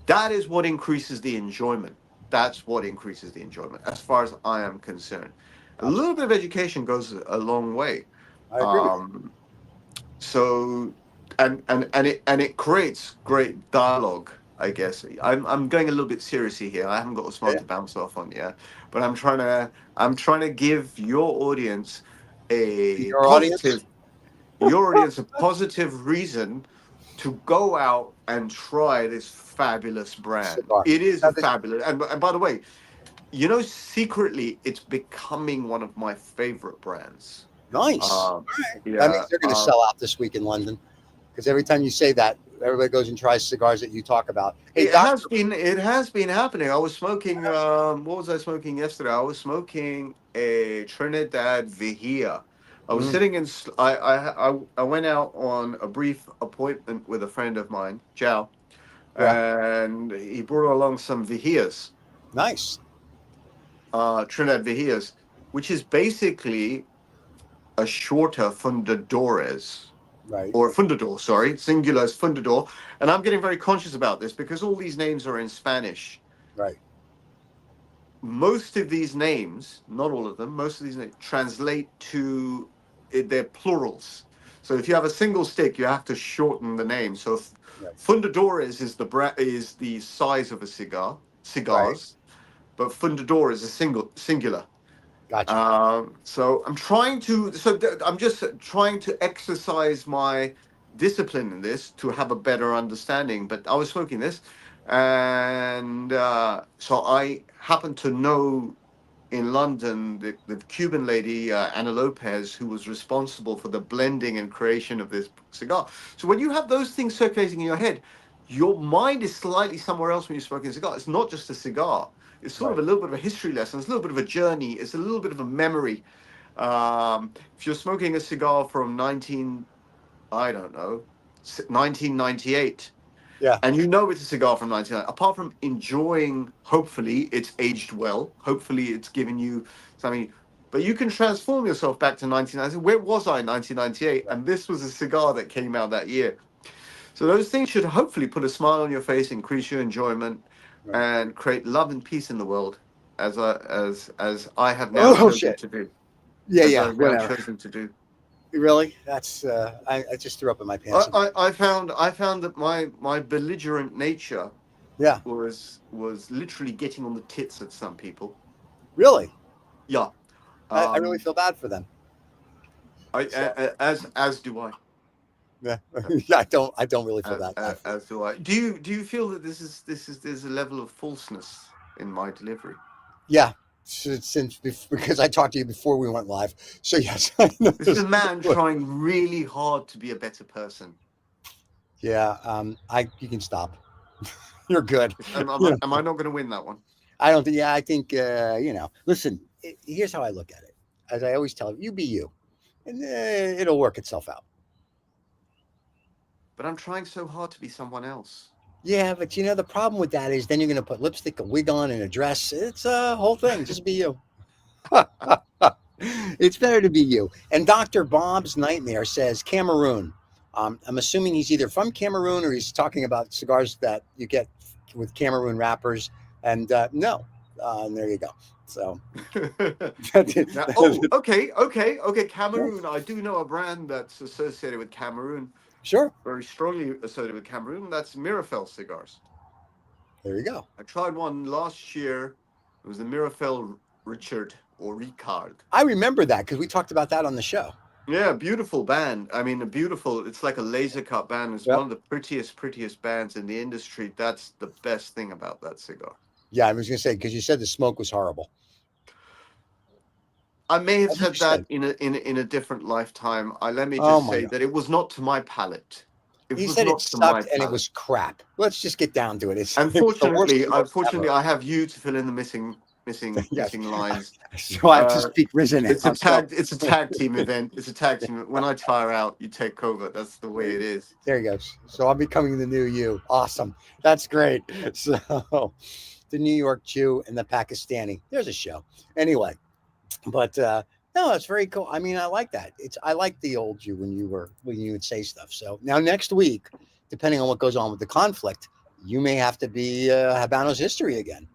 Speaker 1: that is what increases the enjoyment. That's what increases the enjoyment, as far as I am concerned. A little bit of education goes a long way.
Speaker 2: I agree with you.
Speaker 1: So, and it creates great dialogue. I guess I'm going a little bit seriously here. I haven't got a smart
Speaker 2: Yeah.
Speaker 1: to bounce off on yet, but I'm trying to give your audience a
Speaker 2: Your audience?
Speaker 1: positive your audience a positive reason to go out and try this fabulous brand.
Speaker 2: Cigar.
Speaker 1: It is
Speaker 2: Now,
Speaker 1: a fabulous, and by the way, you know, secretly, it's becoming one of my favorite brands.
Speaker 2: nice. That means they're going to sell out this week in London, because every time you say that, everybody goes and tries cigars that you talk about. Hey,
Speaker 1: It has been happening. I was smoking. What was I smoking yesterday? I was smoking a Trinidad Vihia. I was sitting in. I went out on a brief appointment with a friend of mine, Jow, and he brought along some Vihias,
Speaker 2: nice.
Speaker 1: Trinidad Vihias, which is basically a shorter Fundadores.
Speaker 2: Right.
Speaker 1: Or Fundador, sorry, singular is Fundador. And I'm getting very conscious about this because all these names are in Spanish.
Speaker 2: Right.
Speaker 1: Most of these names, not all of them, most of these names translate to, they're plurals. So if you have a single stick, you have to shorten the name. So Fundadores is the size of a cigars, but Fundador is a singular.
Speaker 2: Gotcha.
Speaker 1: So I'm just trying to exercise my discipline in this to have a better understanding. But I was smoking this, and so I happen to know in London the Cuban lady Ana Lopez, who was responsible for the blending and creation of this cigar. So when you have those things circulating in your head, your mind is slightly somewhere else when you're smoking a cigar. It's not just a cigar. It's sort of a little bit of a history lesson. It's a little bit of a journey. It's a little bit of a memory. If you're smoking a cigar from 1998, and you know it's a cigar from 1998, apart from enjoying, hopefully it's aged well, hopefully it's given you something, but you can transform yourself back to 1990. Where was I in 1998? And this was a cigar that came out that year. So those things should hopefully put a smile on your face, increase your enjoyment, and create love and peace in the world, as I have now chosen to do.
Speaker 2: Whatever.
Speaker 1: Chosen to do.
Speaker 2: Really? That's I just threw up in my pants.
Speaker 1: I found that my belligerent nature was literally getting on the tits at some people.
Speaker 2: Really?
Speaker 1: Yeah.
Speaker 2: I really feel bad for them.
Speaker 1: As do I.
Speaker 2: Yeah. I don't really feel that.
Speaker 1: As do I. Do you feel that there's a level of falseness in my delivery?
Speaker 2: Yeah. Because I talked to you before we went live. So yes.
Speaker 1: This is a man trying really hard to be a better person.
Speaker 2: Yeah. You can stop. You're good.
Speaker 1: Am I not going to win that one?
Speaker 2: I don't think. Yeah. I think. Listen. Here's how I look at it. As I always tell you, be you, and it'll work itself out.
Speaker 1: But I'm trying so hard to be someone else.
Speaker 2: Yeah, but the problem with that is then you're going to put lipstick, a wig on, and a dress. It's a whole thing. Just be you. It's better to be you. And Dr. Bob's Nightmare says Cameroon. I'm assuming he's either from Cameroon or he's talking about cigars that you get with Cameroon wrappers. And no, and there you go. So.
Speaker 1: Okay. Cameroon. I do know a brand that's associated with Cameroon.
Speaker 2: Sure.
Speaker 1: very strongly associated with Cameroon. That's Mirafel cigars.
Speaker 2: There you go.
Speaker 1: I tried one last year. It was the Mirafel Richard or Ricard.
Speaker 2: I remember that because we talked about that on the show.
Speaker 1: Yeah, beautiful band. I mean, it's like a laser cut band. It's
Speaker 2: Yep.
Speaker 1: one of the prettiest bands in the industry. That's the best thing about that cigar.
Speaker 2: Yeah, I was going to say, because you said the smoke was horrible.
Speaker 1: I may have
Speaker 2: As
Speaker 1: said
Speaker 2: you
Speaker 1: that
Speaker 2: said.
Speaker 1: in a different lifetime. Let me
Speaker 2: Oh
Speaker 1: just
Speaker 2: my
Speaker 1: say
Speaker 2: God.
Speaker 1: that it was not to my palate. It
Speaker 2: He
Speaker 1: was
Speaker 2: said it
Speaker 1: not to my
Speaker 2: sucked and it
Speaker 1: palate.
Speaker 2: was crap. Let's just get down to it. It was the worst
Speaker 1: Unfortunately,
Speaker 2: ever.
Speaker 1: I have you to fill in the missing
Speaker 2: Yes.
Speaker 1: lines.
Speaker 2: So I have to speak Risen.
Speaker 1: It's a tag team event. It's a tag team. When I tire out, you take over. That's the way it is.
Speaker 2: There he goes. So I'm becoming the new you. Awesome. That's great. So the New York Jew and the Pakistani. There's a show. Anyway, but no, it's very cool. I mean, I like that. I like the old you when you would say stuff. So now next week, depending on what goes on with the conflict, you may have to be Habanos history again.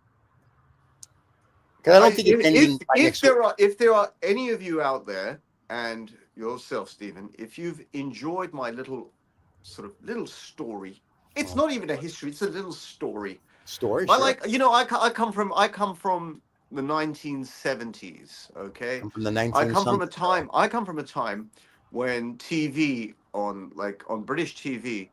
Speaker 2: Because I don't think it's ending by next week.
Speaker 1: If there are any of you out there, and yourself, Stephen, if you've enjoyed my little story, it's not even a history; it's a little story.
Speaker 2: Story.
Speaker 1: I come from the 1970s. Okay,
Speaker 2: I'm from the 1970s.
Speaker 1: I come from a time when TV on British TV.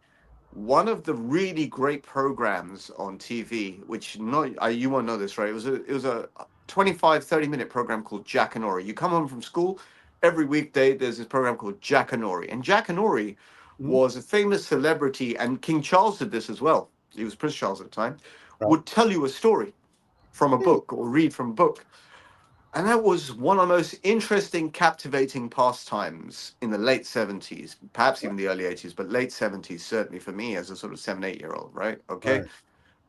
Speaker 1: One of the really great programs on TV, which you won't know this, right? It was a 25-30-minute program called Jack and Ori. You come home from school, every weekday there's this program called Jack and Ori. And Jack and Ori was a famous celebrity, and King Charles did this as well. He was Prince Charles at the time, would tell you a story from a book or read from a book. And that was one of the most interesting, captivating pastimes in the late 70s, perhaps even the early 80s, but late 70s, certainly for me as a sort of 7-8-year-old, right? Okay. Right.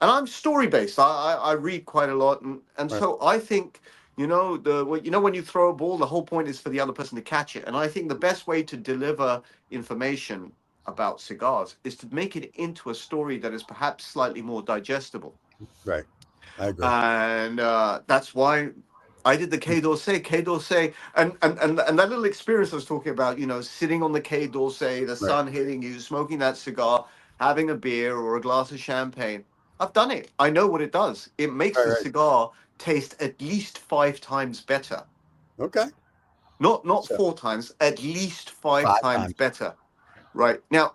Speaker 1: And I'm story-based. I read quite a lot. And so I think, when you throw a ball, the whole point is for the other person to catch it. And I think the best way to deliver information about cigars is to make it into a story that is perhaps slightly more digestible.
Speaker 2: Right. I agree.
Speaker 1: And that's why I did the Quai D'Orsay, and that little experience I was talking about, sitting on the Quai d'Orsay, the sun hitting you, smoking that cigar, having a beer or a glass of champagne. I've done it. I know what it does. It makes the cigar taste at least 5 times better.
Speaker 2: Okay.
Speaker 1: Not 4 times, at least 5 times better. Right. Now,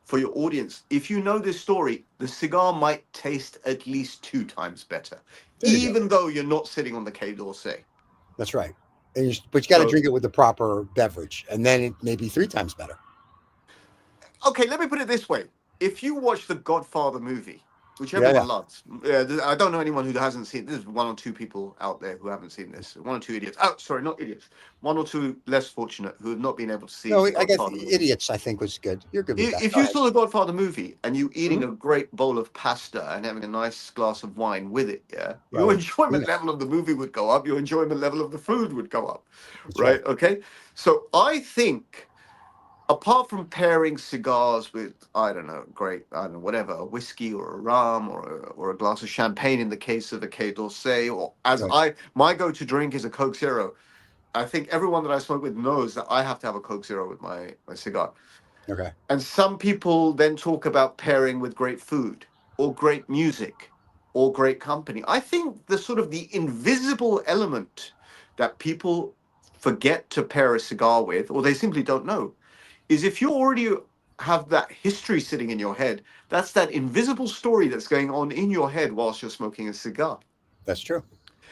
Speaker 1: for your audience, if you know this story, the cigar might taste at least 2 times better, even though you're not sitting on the Quai d'Orsay.
Speaker 2: That's right. But you got to drink it with the proper beverage, and then it may be 3 times better.
Speaker 1: Okay, let me put it this way. If you watch the Godfather movie, which everyone loves, I don't know anyone who hasn't seen it. There's 1 or 2 people out there who haven't seen this. 1 or 2 idiots. Oh, sorry, not idiots. 1 or 2 less fortunate who have not been able to see.
Speaker 2: No, I guess idiots. I think was good. You're good with that.
Speaker 1: If you saw the Godfather movie and you eating a great bowl of pasta and having a nice glass of wine with it, your enjoyment level of the movie would go up. Your enjoyment level of the food would go up, right? Okay. So I think, apart from pairing cigars with, whatever, a whiskey or a rum or a glass of champagne in the case of a Quai d'Orsay, or my go-to drink is a Coke Zero. I think everyone that I smoke with knows that I have to have a Coke Zero with my cigar.
Speaker 2: Okay.
Speaker 1: And some people then talk about pairing with great food or great music or great company. I think the invisible element that people forget to pair a cigar with, or they simply don't know, is if you already have that history sitting in your head, that's that invisible story that's going on in your head whilst you're smoking a cigar.
Speaker 2: That's true.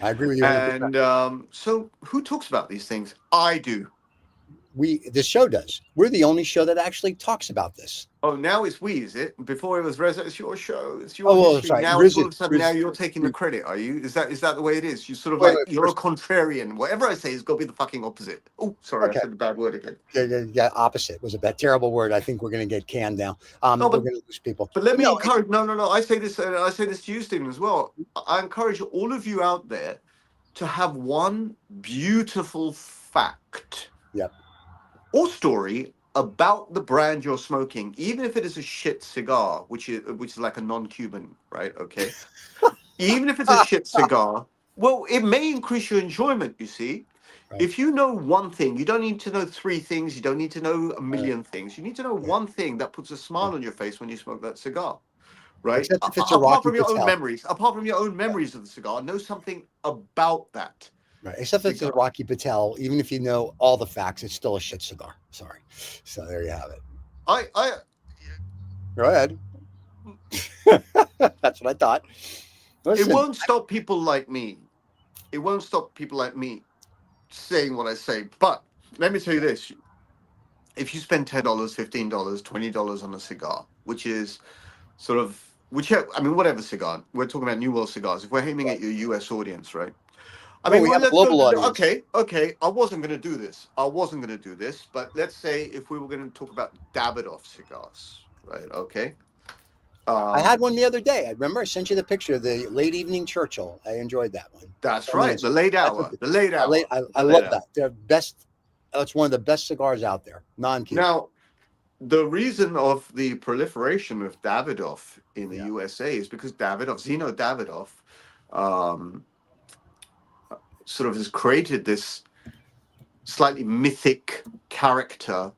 Speaker 2: I agree with you.
Speaker 1: And so who talks about these things? I do.
Speaker 2: The show does. We're the only show that actually talks about this.
Speaker 1: Oh, now it's we, is it? Before it was Reza, it's your show. It's your history.
Speaker 2: Sorry.
Speaker 1: Now all of a sudden, now you're taking the credit, are you? Is that the way it is? You sort of you're a contrarian. Whatever I say has got to be the fucking opposite. Oh, sorry, I said the bad word again.
Speaker 2: Yeah, opposite was that terrible word. I think we're going to get canned now. We're going to lose people.
Speaker 1: But let me encourage. No. I say this to you, Stephen, as well. I encourage all of you out there to have one beautiful fact.
Speaker 2: Yep.
Speaker 1: Or story about the brand you're smoking, even if it is a shit cigar, which is like a non-Cuban, right? Okay. Even if it's a shit cigar, well, it may increase your enjoyment, you see.
Speaker 2: Right.
Speaker 1: If you know one thing, you don't need to know three things. You don't need to know a million things. You need to know one thing that puts a smile on your face when you smoke that cigar, right?
Speaker 2: Except if it's a
Speaker 1: Apart
Speaker 2: Rocky
Speaker 1: from your own
Speaker 2: Patel.
Speaker 1: memories, apart from your own memories of the cigar, know something about that.
Speaker 2: Right. Except if it's a
Speaker 1: cigar.
Speaker 2: Rocky Patel, even if you know all the facts, it's still a shit cigar. Sorry. So there you have it.
Speaker 1: I
Speaker 2: Go ahead. That's what I thought.
Speaker 1: it
Speaker 2: Listen,
Speaker 1: won't stop people like me. It won't stop people like me saying what I say. But let me tell you this: if you spend $10, $15, $20 on a cigar, which is sort of whatever cigar, we're talking about New World cigars. If we're aiming at your US audience, right?
Speaker 2: we have a global audience.
Speaker 1: Okay. I wasn't going to do this. But let's say if we were going to talk about Davidoff cigars, right? Okay.
Speaker 2: I had one the other day. I remember I sent you the picture of the late evening Churchill. I enjoyed that one.
Speaker 1: That's
Speaker 2: I mean,
Speaker 1: right. The late hour.
Speaker 2: I love that. They're best. It's one of the best cigars out there. Non-Cuban.
Speaker 1: Now, the reason of the proliferation of Davidoff in the USA is because Zeno Davidoff, sort of has created this slightly mythic character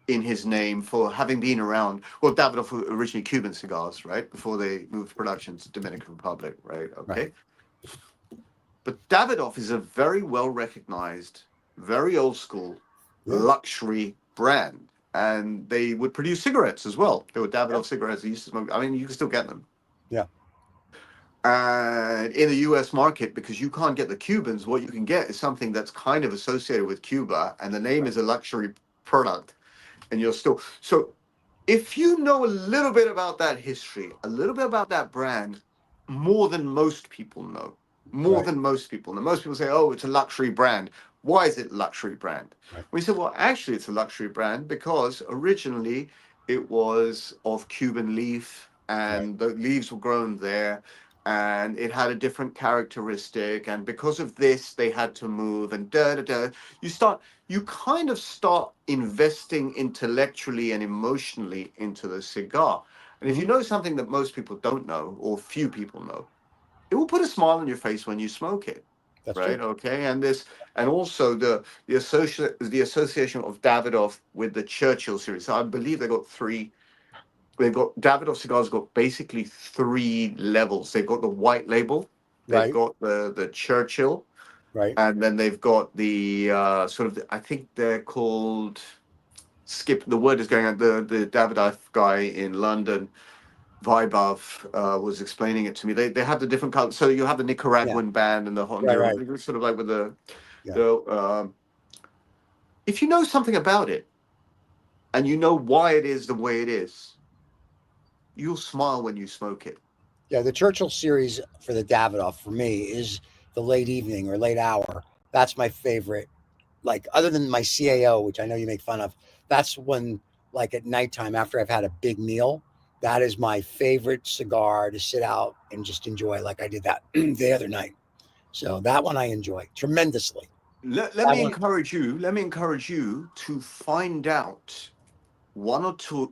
Speaker 1: in his name for having been around. Well, Davidoff were originally Cuban cigars, right? Before they moved production to Dominican Republic, right? Okay.
Speaker 2: Right.
Speaker 1: But Davidoff is a very well recognized, very old school luxury brand. And they would produce cigarettes as well. There were Davidoff cigarettes. They used to smoke. I mean, you can still get them.
Speaker 2: Yeah.
Speaker 1: And in the US market, because you can't get the Cubans, what you can get is something that's kind of associated with Cuba, and the name is a luxury product. And you're still so if you know a little bit about that history, a little bit about that brand, more than most people know. Most people say, oh, it's a luxury brand. Why is it a luxury brand?
Speaker 2: Right.
Speaker 1: We said, well, actually, it's a luxury brand because originally it was of Cuban leaf, and the leaves were grown there, and it had a different characteristic. And because of this, they had to move and You kind of start investing intellectually and emotionally into the cigar. And if you know something that most people don't know, or few people know, it will put a smile on your face when you smoke it.
Speaker 2: That's
Speaker 1: right.
Speaker 2: true.
Speaker 1: Okay. And also the association of Davidoff with the Churchill series. So I believe they've got Davidoff cigars got basically three levels. They've got the white label, they've got the Churchill,
Speaker 2: right,
Speaker 1: and then they've got the I think they're called the word is going out, the Davidoff guy in London, Vaibhav, was explaining it to me. They have the different colors. So you have the Nicaraguan band and the Honduran, sort of like with if you know something about it and you know why it is the way it is, you'll smile when you smoke it.
Speaker 2: Yeah, the Churchill series for the Davidoff for me is the late evening or late hour. That's my favorite. Like, other than my CAO, which I know you make fun of, that's when, like, at nighttime after I've had a big meal, that is my favorite cigar to sit out and just enjoy, like I did that the other night. So that one I enjoy tremendously.
Speaker 1: Let me encourage you to find out one or two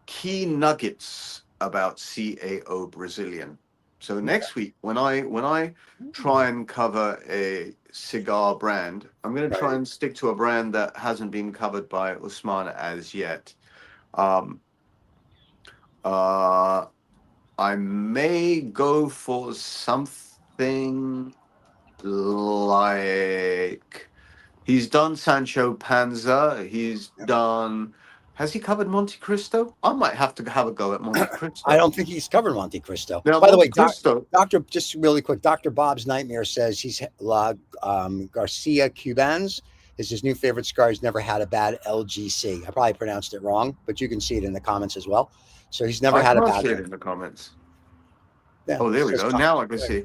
Speaker 1: key nuggets about CAO Brazilian. So next week, when I try and cover a cigar brand, I'm going to try and stick to a brand that hasn't been covered by Usman as yet. I may go for something like, he's done Sancho Panza. He's done. Has he covered Monte Cristo? I might have to have a go at Monte Cristo.
Speaker 2: I don't think he's covered Monte Cristo.
Speaker 1: Now,
Speaker 2: by the way,
Speaker 1: Doctor,
Speaker 2: just really quick, Dr. Bob's Nightmare says he's Garcia Cubans is his new favorite cigar. He's never had a bad LGC. I probably pronounced it wrong, but you can see it in the comments as well. So he's never had a bad. I
Speaker 1: see it in the comments.
Speaker 2: Yeah,
Speaker 1: oh, there we go. Now I can see.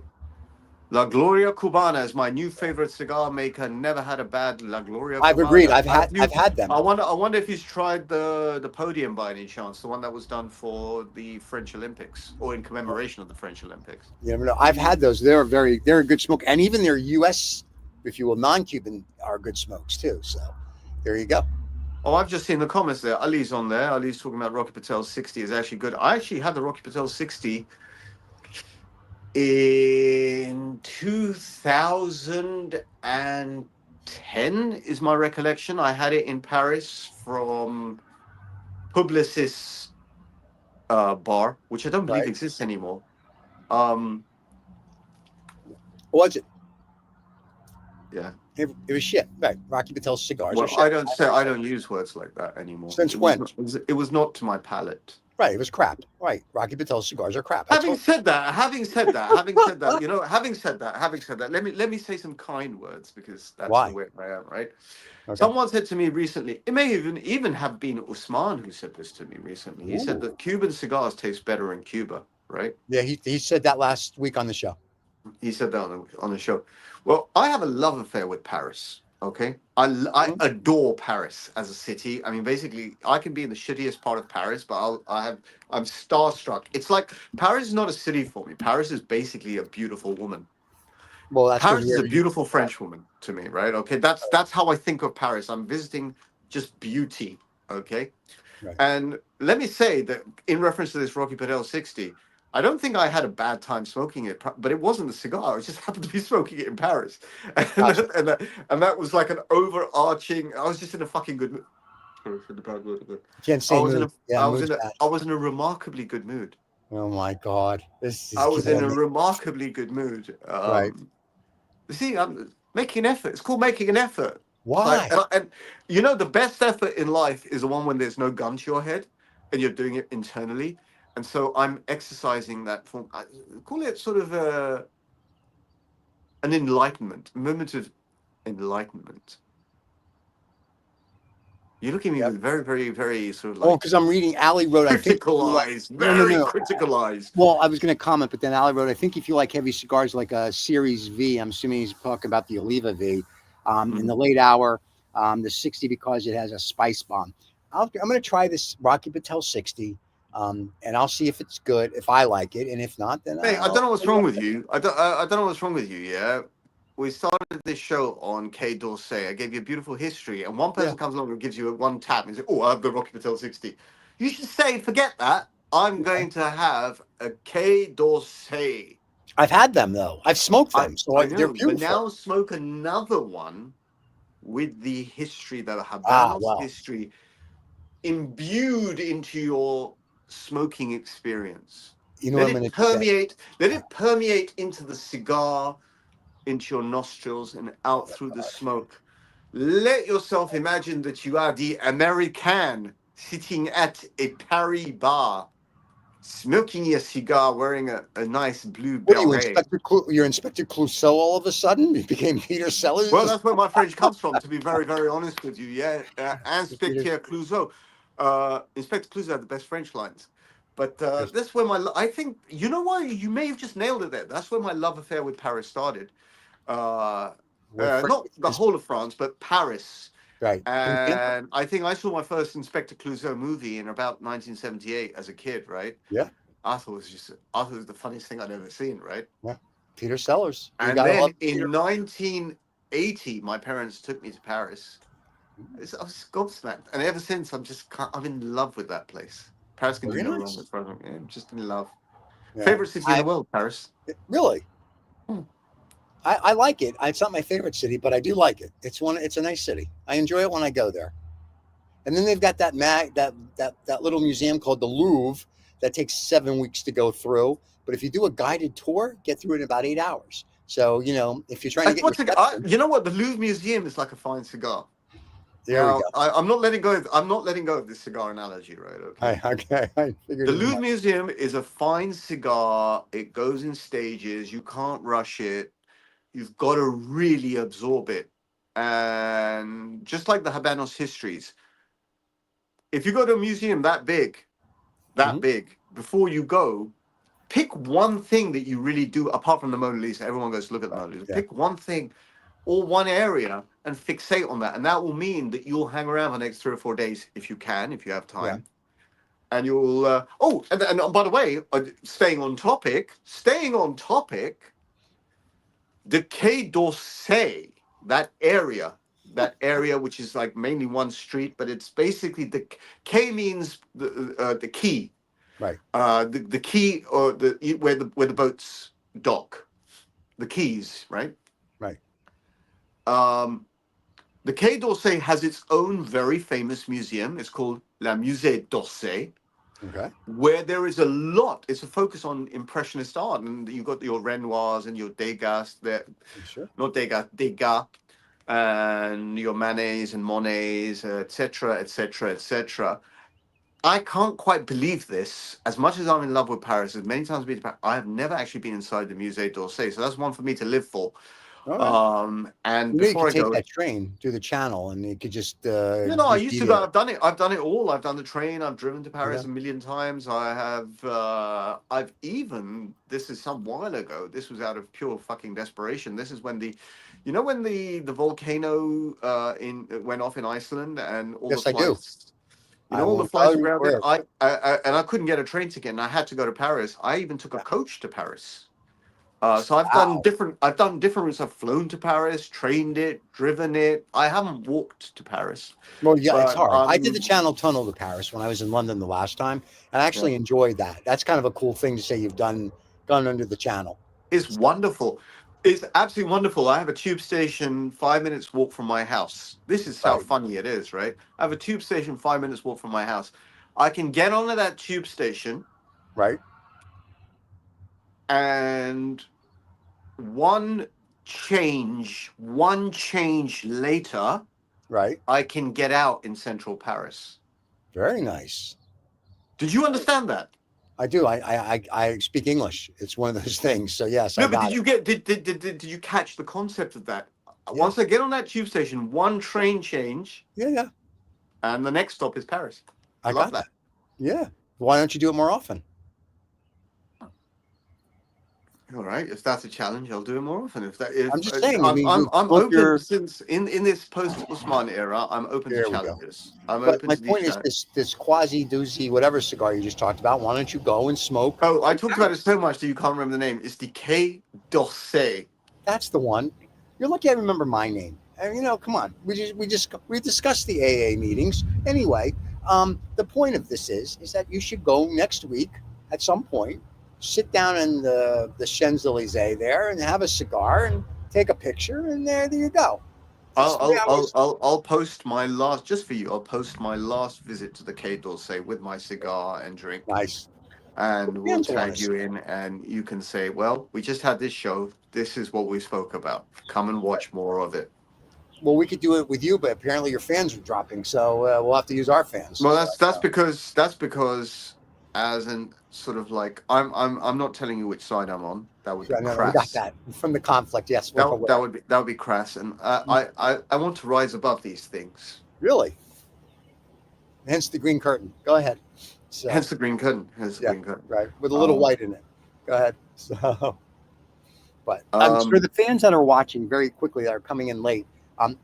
Speaker 1: La Gloria Cubana is my new favorite cigar maker. Never had a bad La Gloria Cubana.
Speaker 2: I've agreed. I've had them.
Speaker 1: I wonder if he's tried the podium by any chance, the one that was done for the French Olympics or in commemoration of the French Olympics.
Speaker 2: You never know. I've had those. They're a good smoke, and even their U.S., if you will, non-Cuban are good smokes too. So there you go.
Speaker 1: Oh, I've just seen the comments there. Ali's on there. Ali's talking about Rocky Patel's 60 is actually good. I actually had the Rocky Patel 60 In 2010 is my recollection. I had it in Paris from Publicis bar, which I don't believe
Speaker 2: Right.
Speaker 1: exists anymore. Um,
Speaker 2: What was it?
Speaker 1: yeah.
Speaker 2: It was shit. Right. Rocky Patel cigars are
Speaker 1: Well,
Speaker 2: shit.
Speaker 1: I don't use words like that anymore.
Speaker 2: Since when?
Speaker 1: It was not to my palate.
Speaker 2: Right. It was crap. Right. Rocky Patel cigars are crap.
Speaker 1: Having said that, you know, having said that, let me say some kind words because that's
Speaker 2: Why?
Speaker 1: the way I am, right?
Speaker 2: Okay.
Speaker 1: Someone said to me recently, it may even have been Usman who said this to me recently. He said
Speaker 2: Ooh.
Speaker 1: that Cuban cigars taste better in Cuba, right?
Speaker 2: Yeah, he said that last week on the show.
Speaker 1: He said that on the show. Well, I have a love affair with Paris. Okay, I adore Paris as a city. I mean, basically, I can be in the shittiest part of Paris, but I'm starstruck. It's like Paris is not a city for me. Paris is basically a beautiful woman.
Speaker 2: Well, that's
Speaker 1: Paris is a beautiful French woman to me, right? Okay, that's how I think of Paris. I'm visiting just beauty. Okay,
Speaker 2: Right.
Speaker 1: and let me say that in reference to this Rocky Patel 60. I don't think I had a bad time smoking it, but it wasn't a cigar. I just happened to be smoking it in Paris, and,
Speaker 2: Gotcha.
Speaker 1: and that was like an overarching. I was just in a fucking good mood. Sorry for the bad word again.
Speaker 2: Can't say mood.
Speaker 1: I was in a remarkably good mood.
Speaker 2: Oh my God, this is
Speaker 1: I was in a
Speaker 2: killing me.
Speaker 1: remarkably good mood.
Speaker 2: Right.
Speaker 1: See, I'm making an effort. It's called making an effort.
Speaker 2: Why?
Speaker 1: And you know, the best effort in life is the one when there's no gun to your head and you're doing it internally. And so I'm exercising that form. I call it sort of an enlightenment, a moment of enlightenment. You're looking at me with very, very, very sort of like
Speaker 2: because I'm reading Alley wrote.
Speaker 1: critical eyes, very critical eyes.
Speaker 2: Well, I was going to comment, but then Alley wrote, I think if you like heavy cigars like a Series V, I'm assuming he's talking about the Oliva V, in the late hour, the 60 because it has a spice bomb. I'm going to try this Rocky Patel 60. And I'll see if it's good, if I like it, and if not, then
Speaker 1: Hey, I don't know what's wrong with you. I don't know what's wrong with you. Yeah, we started this show on Quai D'Orsay. I gave you a beautiful history, and one person comes along and gives you a one tap and says, "Oh, I have the Rocky Patel 60." You should say, "Forget that. I'm going to have a Quai D'Orsay."
Speaker 2: I've had them though. I've smoked them, so they're beautiful.
Speaker 1: But now smoke another one with the history, that Habanos history imbued into your smoking experience.
Speaker 2: You know,
Speaker 1: let it permeate into the cigar, into your nostrils and out through the smoke. Let yourself imagine that you are the American sitting at a Paris bar, smoking your cigar, wearing a nice blue beret.
Speaker 2: You're Inspector Clouseau all of a sudden? You became Peter Sellers?
Speaker 1: Well, that's where my French comes from, to be very, very honest with you. Yeah, Inspector Clouseau. Inspector Clouseau had the best French lines. But that's where I think, you know what, you may have just nailed it there. That's where my love affair with Paris started. Not the whole of France, but Paris.
Speaker 2: Right.
Speaker 1: And I think I saw my first Inspector Clouseau movie in about 1978 as a kid, right?
Speaker 2: Yeah.
Speaker 1: I thought it was the funniest thing I'd ever seen, right?
Speaker 2: Yeah. Peter Sellers.
Speaker 1: And then in 1980, my parents took me to Paris. I was gobsmacked. And ever since, I'm in love with that place. Paris can do no wrong with front. Yeah, I'm just in love. Yeah. Favorite city in the world, Paris.
Speaker 2: Really? I like it. It's not my favorite city, but I do like it. It's a nice city. I enjoy it when I go there. And then they've got that little museum called the Louvre that takes 7 weeks to go through. But if you do a guided tour, get through it in about 8 hours. So, you know, if you're trying to get
Speaker 1: you know what, the Louvre Museum is like a fine cigar.
Speaker 2: There we go.
Speaker 1: I'm not letting go of this cigar analogy, right?
Speaker 2: Okay. I figured
Speaker 1: the Louvre Museum is a fine cigar. It goes in stages. You can't rush it. You've got to really absorb it. And just like the Habanos histories, if you go to a museum that big, before you go, pick one thing that you really do, apart from the Mona Lisa. Everyone goes to look at the Mona Lisa. Yeah. Pick one thing or one area and fixate on that. And that will mean that you'll hang around for the next 3 or 4 days if you have time. Yeah. And you'll, and by the way, staying on topic, the Quai D'Orsay, that area which is like mainly one street, but it's basically the Quai means the key,
Speaker 2: right?
Speaker 1: The key, or where the boats dock, the quays, right?
Speaker 2: Right.
Speaker 1: The Quai D'Orsay has its own very famous museum. It's called La Musée d'Orsay,
Speaker 2: Okay.
Speaker 1: where there is a lot. It's a focus on impressionist art, and you've got your Renoirs and your Degas there,
Speaker 2: Sure.
Speaker 1: not Degas, and your Manets and Monets, etc., etc., etc. I can't quite believe this. As much as I'm in love with Paris, as many times I've been to Paris, I have never actually been inside the Musée d'Orsay. So that's one for me to live for.
Speaker 2: All right.
Speaker 1: And
Speaker 2: You know, you
Speaker 1: before
Speaker 2: could
Speaker 1: I
Speaker 2: take
Speaker 1: go,
Speaker 2: that train through the channel, and you could just
Speaker 1: I
Speaker 2: just
Speaker 1: used
Speaker 2: be
Speaker 1: to,
Speaker 2: there.
Speaker 1: but I've done it. I've done it all. I've done the train. I've driven to Paris
Speaker 2: Yeah.
Speaker 1: a million times. I have. I've even. This is some while ago. This was out of pure fucking desperation. This is when when the volcano went off in Iceland and all
Speaker 2: Yes,
Speaker 1: the
Speaker 2: I do.
Speaker 1: flights.
Speaker 2: I
Speaker 1: All the
Speaker 2: will
Speaker 1: flights
Speaker 2: tell you
Speaker 1: around it.
Speaker 2: where.
Speaker 1: And I couldn't get a train ticket, and I had to go to Paris. I even took a
Speaker 2: Yeah.
Speaker 1: coach to Paris. So I've done
Speaker 2: Wow.
Speaker 1: different. I've done different routes. I've flown to Paris, trained it, driven it. I haven't walked to Paris,
Speaker 2: Well, yeah, it's
Speaker 1: but
Speaker 2: hard. I did the Channel Tunnel to Paris when I was in London the last time, and I
Speaker 1: yeah,
Speaker 2: actually enjoyed that. That's kind of a cool thing to say you've gone under the channel.
Speaker 1: it's wonderful. It's absolutely wonderful. I have a tube station 5 minutes walk from my house. This is how
Speaker 2: Right.
Speaker 1: funny it is, right? I have a tube station 5 minutes walk from my house. I can get onto that tube station,
Speaker 2: Right.
Speaker 1: and one change later,
Speaker 2: Right.
Speaker 1: I can get out in central Paris.
Speaker 2: Very nice.
Speaker 1: Did you understand that?
Speaker 2: I do. I speak English. It's one of those things. So yes,
Speaker 1: No,
Speaker 2: I
Speaker 1: but
Speaker 2: got
Speaker 1: did
Speaker 2: it.
Speaker 1: you get did you catch the concept of that?
Speaker 2: Yeah.
Speaker 1: Once I get on that tube station, one train change,
Speaker 2: Yeah. Yeah.
Speaker 1: and the next stop is Paris.
Speaker 2: I
Speaker 1: Love
Speaker 2: got that. Yeah. Why don't you do it more often?
Speaker 1: All right, if that's a challenge, I'll do it more often. If
Speaker 2: I'm just saying. I mean,
Speaker 1: I'm
Speaker 2: both
Speaker 1: open
Speaker 2: your.
Speaker 1: since in this post Usman era, I'm open to
Speaker 2: There we go.
Speaker 1: challenges. I'm
Speaker 2: But
Speaker 1: open
Speaker 2: my
Speaker 1: to these
Speaker 2: point is
Speaker 1: challenges.
Speaker 2: this quasi doozy whatever cigar you just talked about. Why don't you go and smoke?
Speaker 1: Oh, I talked about it so much that you can't remember the name. It's the Quai d'Orsay.
Speaker 2: That's the one. You're lucky I remember my name. And come on. We discussed the AA meetings anyway. The point of this is that you should go next week at some point, sit down in the Champs-Élysées there and have a cigar and take a picture, and there you go.
Speaker 1: I'll post my last, just for you. I'll post my last visit to the Quai d'Orsay with my cigar and drink.
Speaker 2: Nice.
Speaker 1: And we'll
Speaker 2: Fans wanna
Speaker 1: tag you in, and you can say, well, we just had this show. This is what we spoke about. Come and watch more of it.
Speaker 2: Well, we could do it with you, but apparently your fans are dropping, so we'll have to use our fans.
Speaker 1: Well, that's because as in sort of like I'm not telling you which side I'm on. That would be
Speaker 2: No,
Speaker 1: crass.
Speaker 2: we got that from the conflict. Yes,
Speaker 1: That would be crass, and I want to rise above these things.
Speaker 2: really. Hence the green curtain. Go ahead. So,
Speaker 1: Hence the green curtain. Hence the green curtain.
Speaker 2: right, with a little white in it. Go ahead. So, but
Speaker 1: Um,
Speaker 2: for the fans that are watching very quickly that are coming in late,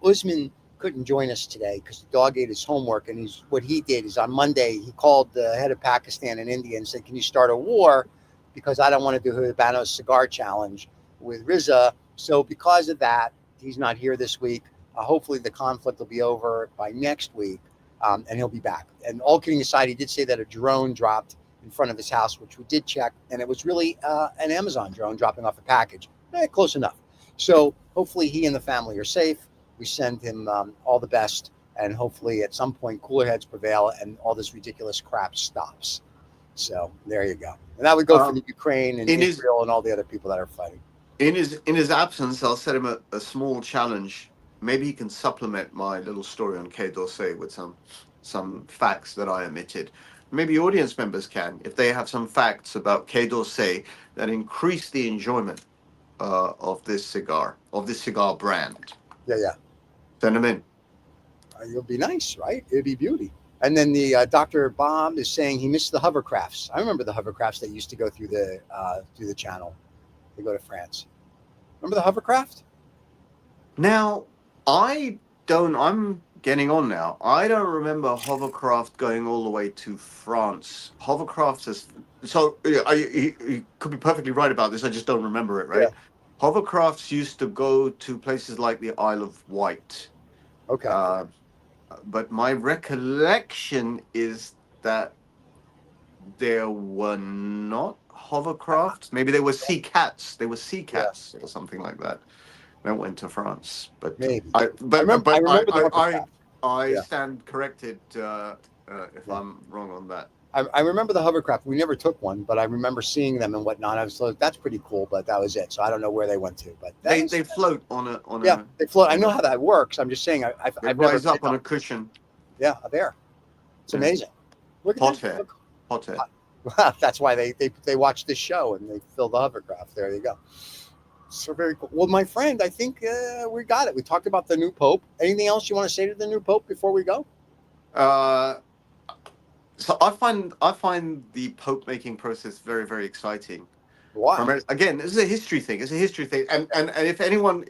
Speaker 2: Usman couldn't join us today because the dog ate his homework, and what he did is on Monday he called the head of Pakistan and India and said, "Can you start a war? Because I don't want to do the Habanos Cigar Challenge with Riza." So because of that, he's not here this week. Hopefully the conflict will be over by next week, and he'll be back. And all kidding aside, he did say that a drone dropped in front of his house, which we did check, and it was really an Amazon drone dropping off a package. Close enough. So hopefully he and the family are safe. We send him all the best, and hopefully at some point cooler heads prevail and all this ridiculous crap stops. So there you go. And that would go for the Ukraine and Israel and all the other people that are fighting.
Speaker 1: In his absence, I'll set him a small challenge. Maybe he can supplement my little story on Quai d'Orsay with some facts that I omitted. Maybe audience members can, if they have some facts about Quai d'Orsay that increase the enjoyment of this cigar brand.
Speaker 2: Yeah.
Speaker 1: Send them in.
Speaker 2: It'll be nice, right? It'd be beauty. And then the Dr. Bob is saying he missed the hovercrafts. I remember the hovercrafts that used to go through the channel. They go to France. Remember the hovercraft?
Speaker 1: Now, I'm getting on now. I don't remember hovercraft going all the way to France. Hovercraft is you could be perfectly right about this. I just don't remember it, right?
Speaker 2: Yeah.
Speaker 1: Hovercrafts used to go to places like the Isle of Wight.
Speaker 2: Okay.
Speaker 1: But my recollection is that there were not hovercraft. Maybe they were sea cats. They were sea cats or something like that. That went to France, but
Speaker 2: Maybe.
Speaker 1: I
Speaker 2: remember the hovercraft.
Speaker 1: I
Speaker 2: Yeah.
Speaker 1: stand corrected if I'm wrong on that.
Speaker 2: I remember the hovercraft. We never took one, but I remember seeing them and whatnot. I was like, that's pretty cool, but that was it. So I don't know where they went to. But
Speaker 1: They float on a
Speaker 2: they float. I know how that works. I'm just saying I've
Speaker 1: they
Speaker 2: never
Speaker 1: rise up
Speaker 2: been
Speaker 1: on a cushion.
Speaker 2: Yeah, there. It's amazing. Look at
Speaker 1: Hot
Speaker 2: that.
Speaker 1: air. Hot air.
Speaker 2: That's why they watch this show and they fill the hovercraft. There you go. So very cool. Well, my friend, I think we got it. We talked about the new Pope. Anything else you want to say to the new Pope before we go?
Speaker 1: So I find the Pope making process very, very exciting.
Speaker 2: Why?
Speaker 1: Again, this is a history thing. It's a history thing. And if anyone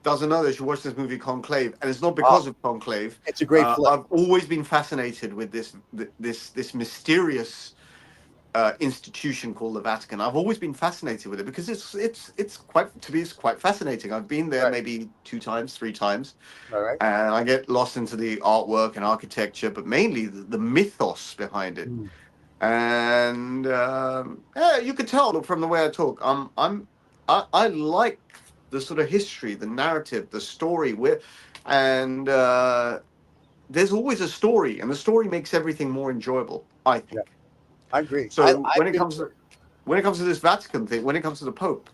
Speaker 1: doesn't know, they should watch this movie Conclave. And it's not because of Conclave.
Speaker 2: It's a great flick.
Speaker 1: I've always been fascinated with this mysterious institution called the Vatican. I've always been fascinated with it because it's quite fascinating. I've been there maybe 2 times, 3 times,
Speaker 2: Right.
Speaker 1: and I get lost into the artwork and architecture, but mainly the mythos behind it. And you could tell from the way I talk. I like the sort of history, the narrative, the story and there's always a story, and the story makes everything more enjoyable, I think.
Speaker 2: Yeah. I agree.
Speaker 1: So when it comes to this Vatican thing, when it comes to the Pope,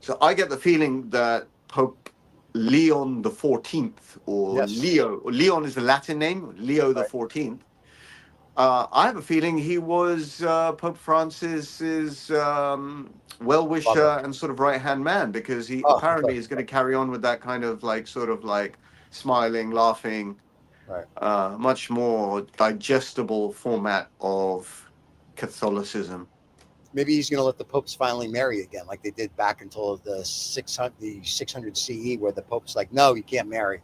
Speaker 1: so I get the feeling that Pope Leon the 14th, or Leon is the Latin name, Leo the 14th. I have a feeling he was Pope Francis's well-wisher and sort of right-hand man, because he apparently is going to carry on with that kind of sort of smiling, laughing, much more digestible format of Catholicism.
Speaker 2: Maybe he's going to let the popes finally marry again, like they did back until the 600 CE, where the pope's like, no, you can't marry.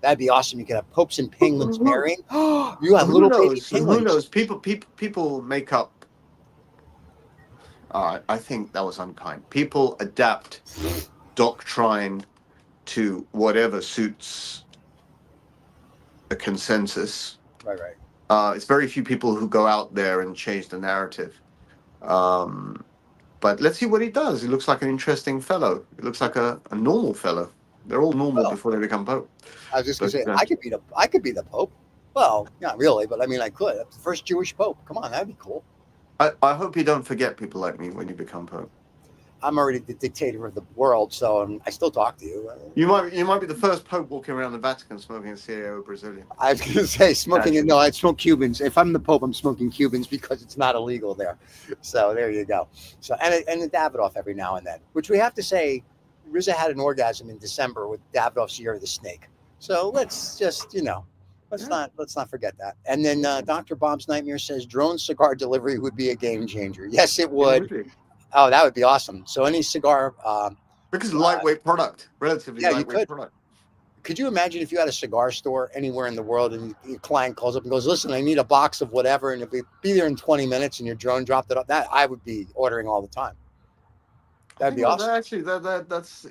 Speaker 2: That'd be awesome. You could have popes and penguins marrying. You have little baby penguins.
Speaker 1: Who knows? People make up. I think that was unkind. People adapt doctrine to whatever suits a consensus.
Speaker 2: Right.
Speaker 1: It's very few people who go out there and change the narrative. But let's see what he does. He looks like an interesting fellow. He looks like a normal fellow. They're all normal before they become Pope.
Speaker 2: I was just going to say, I could be the Pope. Well, not really, but I mean, I could. The first Jewish Pope. Come on, that'd be cool.
Speaker 1: I hope you don't forget people like me when you become Pope.
Speaker 2: I'm already the dictator of the world, so I still talk to you.
Speaker 1: You might be the first Pope walking around the Vatican smoking a CAO Brazilian.
Speaker 2: I was going to say smoking. No, I smoke Cubans. If I'm the Pope, I'm smoking Cubans because it's not illegal there. So there you go. So and a Davidoff every now and then, which we have to say, Rizza had an orgasm in December with Davidoff's Year of the Snake. So let's just let's not forget that. And then Dr. Bob's Nightmare says drone cigar delivery would be a game changer. Yes, it would. Oh, that would be awesome. So any cigar,
Speaker 1: because lightweight product, relatively lightweight product.
Speaker 2: Could you imagine if you had a cigar store anywhere in the world and your client calls up and goes, "Listen, I need a box of whatever," and it'll be there in 20 minutes, and your drone dropped it off? That I would be ordering all the time. That'd be awesome.
Speaker 1: Actually, that's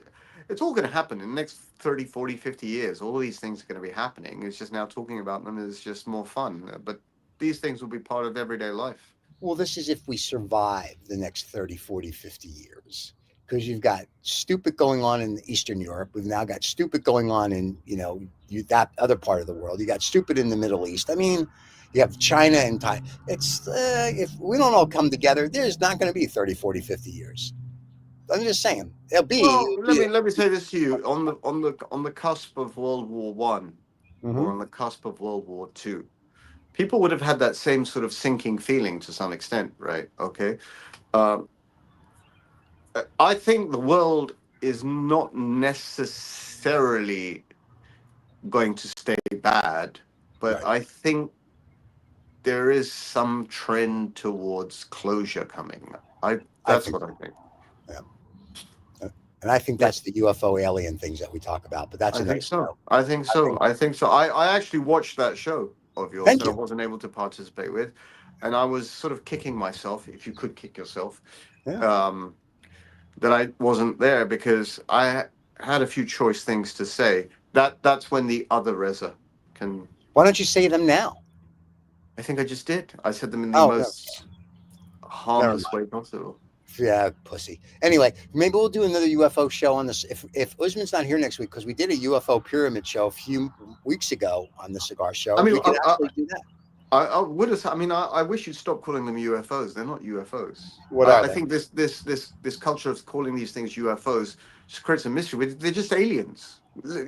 Speaker 1: it's all going to happen in the next 30, 40, 50 years. All these things are going to be happening. It's just now talking about them is just more fun. But these things will be part of everyday life.
Speaker 2: Well, this is if we survive the next 30, 40, 50 years. Because you've got stupid going on in Eastern Europe. We've now got stupid going on in, that other part of the world. You got stupid in the Middle East. I mean, you have China and Thailand. It's if we don't all come together, there's not going to be 30, 40, 50 years. I'm just saying. It'll be.
Speaker 1: Well, let me say this to you. On the cusp of World War One, or on the cusp of World War Two, people would have had that same sort of sinking feeling to some extent, right? Okay. I think the world is not necessarily going to stay bad, but I think there is some trend towards closure coming. That's what I think.
Speaker 2: Yeah. And I think that's the UFO alien things that we talk about, but that's
Speaker 1: I think so. I think so. I actually watched that show of yours that I wasn't able to participate with, and I was sort of kicking myself, if you could kick yourself, that I wasn't there because I had a few choice things to say. That's when the other Reza can.
Speaker 2: Why don't you say them now?
Speaker 1: I think I just did. I said them in the most harmless way possible.
Speaker 2: Yeah, pussy. Anyway, maybe we'll do another UFO show on this. If Usman's not here next week, because we did a UFO pyramid show a few weeks ago on the Cigar Show,
Speaker 1: I mean,
Speaker 2: we can actually do that.
Speaker 1: I would have. I mean, I wish you'd stop calling them UFOs. They're not UFOs.
Speaker 2: What are
Speaker 1: I
Speaker 2: they?
Speaker 1: think this culture of calling these things UFOs just creates a mystery. They're just aliens.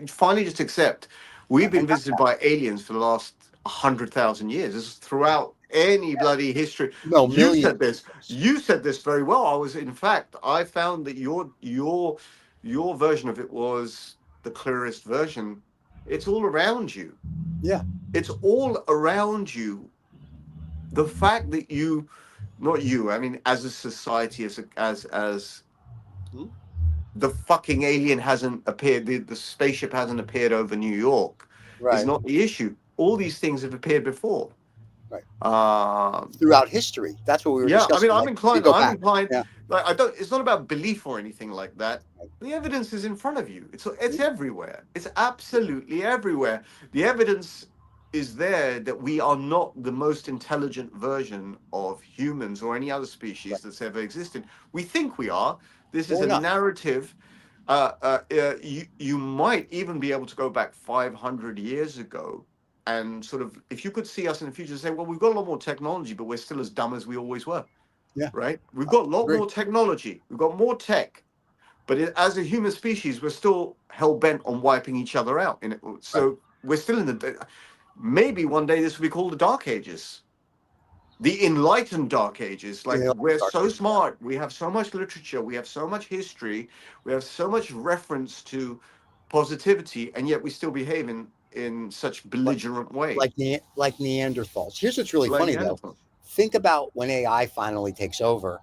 Speaker 1: Finally, just accept. We've been visited by aliens for the last 100,000 years. This is throughout any bloody history.
Speaker 2: No,
Speaker 1: You
Speaker 2: millions.
Speaker 1: said this. You said this very well. In fact, I found that your version of it was the clearest version. It's all around you.
Speaker 2: Yeah.
Speaker 1: It's all around you. The fact that not you, I mean, as a society, as the fucking alien hasn't appeared, the spaceship hasn't appeared over New York, is not the issue. All these things have appeared before.
Speaker 2: Right.
Speaker 1: Throughout
Speaker 2: history. That's what we were discussing.
Speaker 1: I mean, I'm inclined.
Speaker 2: Yeah.
Speaker 1: Like, I don't. It's not about belief or anything like that. The evidence is in front of you. It's everywhere. It's absolutely everywhere. The evidence is there that we are not the most intelligent version of humans or any other species that's ever existed. We think we are. This is a narrative. You might even be able to go back 500 years ago and sort of, if you could see us in the future, say, well, we've got a lot more technology, but we're still as dumb as we always were.
Speaker 2: Yeah.
Speaker 1: Right? We've got a lot more technology. We've got more tech. But as a human species, we're still hell-bent on wiping each other out. So we're still in the... Maybe one day this will be called the Dark Ages. The enlightened Dark Ages. Like, we're so smart. We have so much literature. We have so much history. We have so much reference to positivity, and yet we still behave in such belligerent ways.
Speaker 2: Like Neanderthals. Here's what's really funny, though. Think about when AI finally takes over.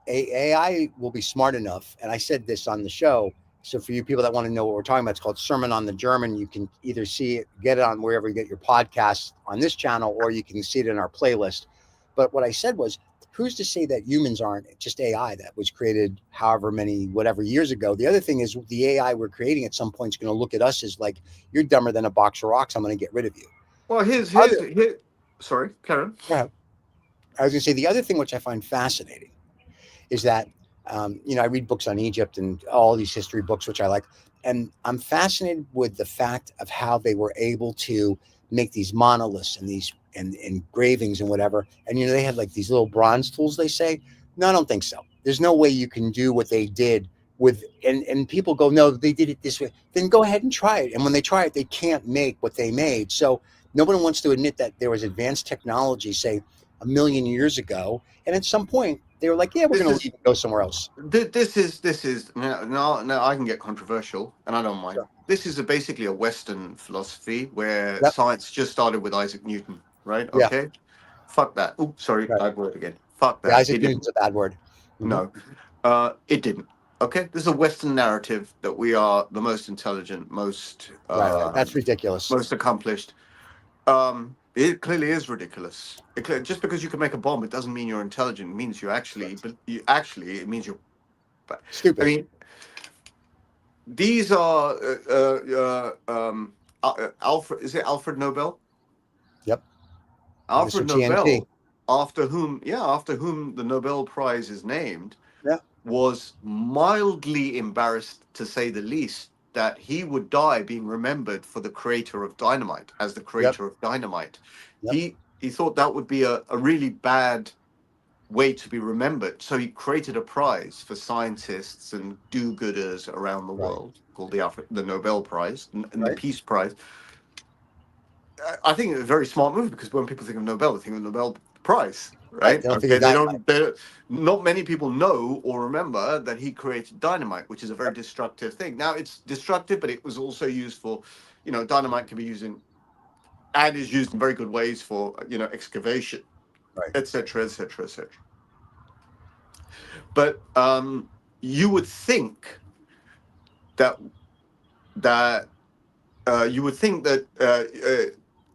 Speaker 2: AI will be smart enough, and I said this on the show, so for you people that want to know what we're talking about, it's called Sermon on the German. You can either see it, get it on wherever you get your podcasts on this channel, or you can see it in our playlist. But what I said was, who's to say that humans aren't just AI that was created however many, whatever years ago? The other thing is the AI we're creating at some point is going to look at us as like, you're dumber than a box of rocks. I'm going to get rid of you.
Speaker 1: Well, sorry, Karen.
Speaker 2: Yeah. I was going to say the other thing which I find fascinating is that, I read books on Egypt and all these history books, which I like. And I'm fascinated with the fact of how they were able to make these monoliths and these engravings and whatever. And, they had like these little bronze tools, they say. No, I don't think so. There's no way you can do what they did with, and people go, no, they did it this way. Then go ahead and try it. And when they try it, they can't make what they made. So nobody wants to admit that there was advanced technology, say, 1 million years ago. And at some point, they were like, yeah, we're going to go somewhere else.
Speaker 1: This is now I can get controversial, and I don't mind. Sure. This is basically a Western philosophy where science just started with Isaac Newton, right? Okay. Yeah. Fuck that. Oops, sorry, bad word again. Fuck that.
Speaker 2: Yeah, Isaac Newton's a bad word.
Speaker 1: Mm-hmm. No, it didn't. Okay, this is a Western narrative that we are the most intelligent, most
Speaker 2: that's ridiculous,
Speaker 1: most accomplished. It clearly is ridiculous. Just because you can make a bomb, it doesn't mean you're intelligent. It means it means you're
Speaker 2: stupid.
Speaker 1: I mean, these are Alfred. Is it Alfred Nobel?
Speaker 2: Yep.
Speaker 1: Alfred Nobel, after whom the Nobel Prize is named, was mildly embarrassed, to say the least, that he would die being remembered for the creator of dynamite, as the creator of dynamite. Yep. He thought that would be a really bad way to be remembered. So he created a prize for scientists and do-gooders around the world called the Nobel Prize and the Peace Prize. I think it's a very smart move, because when people think of Nobel, they think of the Nobel Prize, right? Not many people know or remember that he created dynamite, which is a very destructive thing. Now, it's destructive, but it was also used for, dynamite can be used and is used in very good ways for, excavation, etc., etc., etc. But you would think that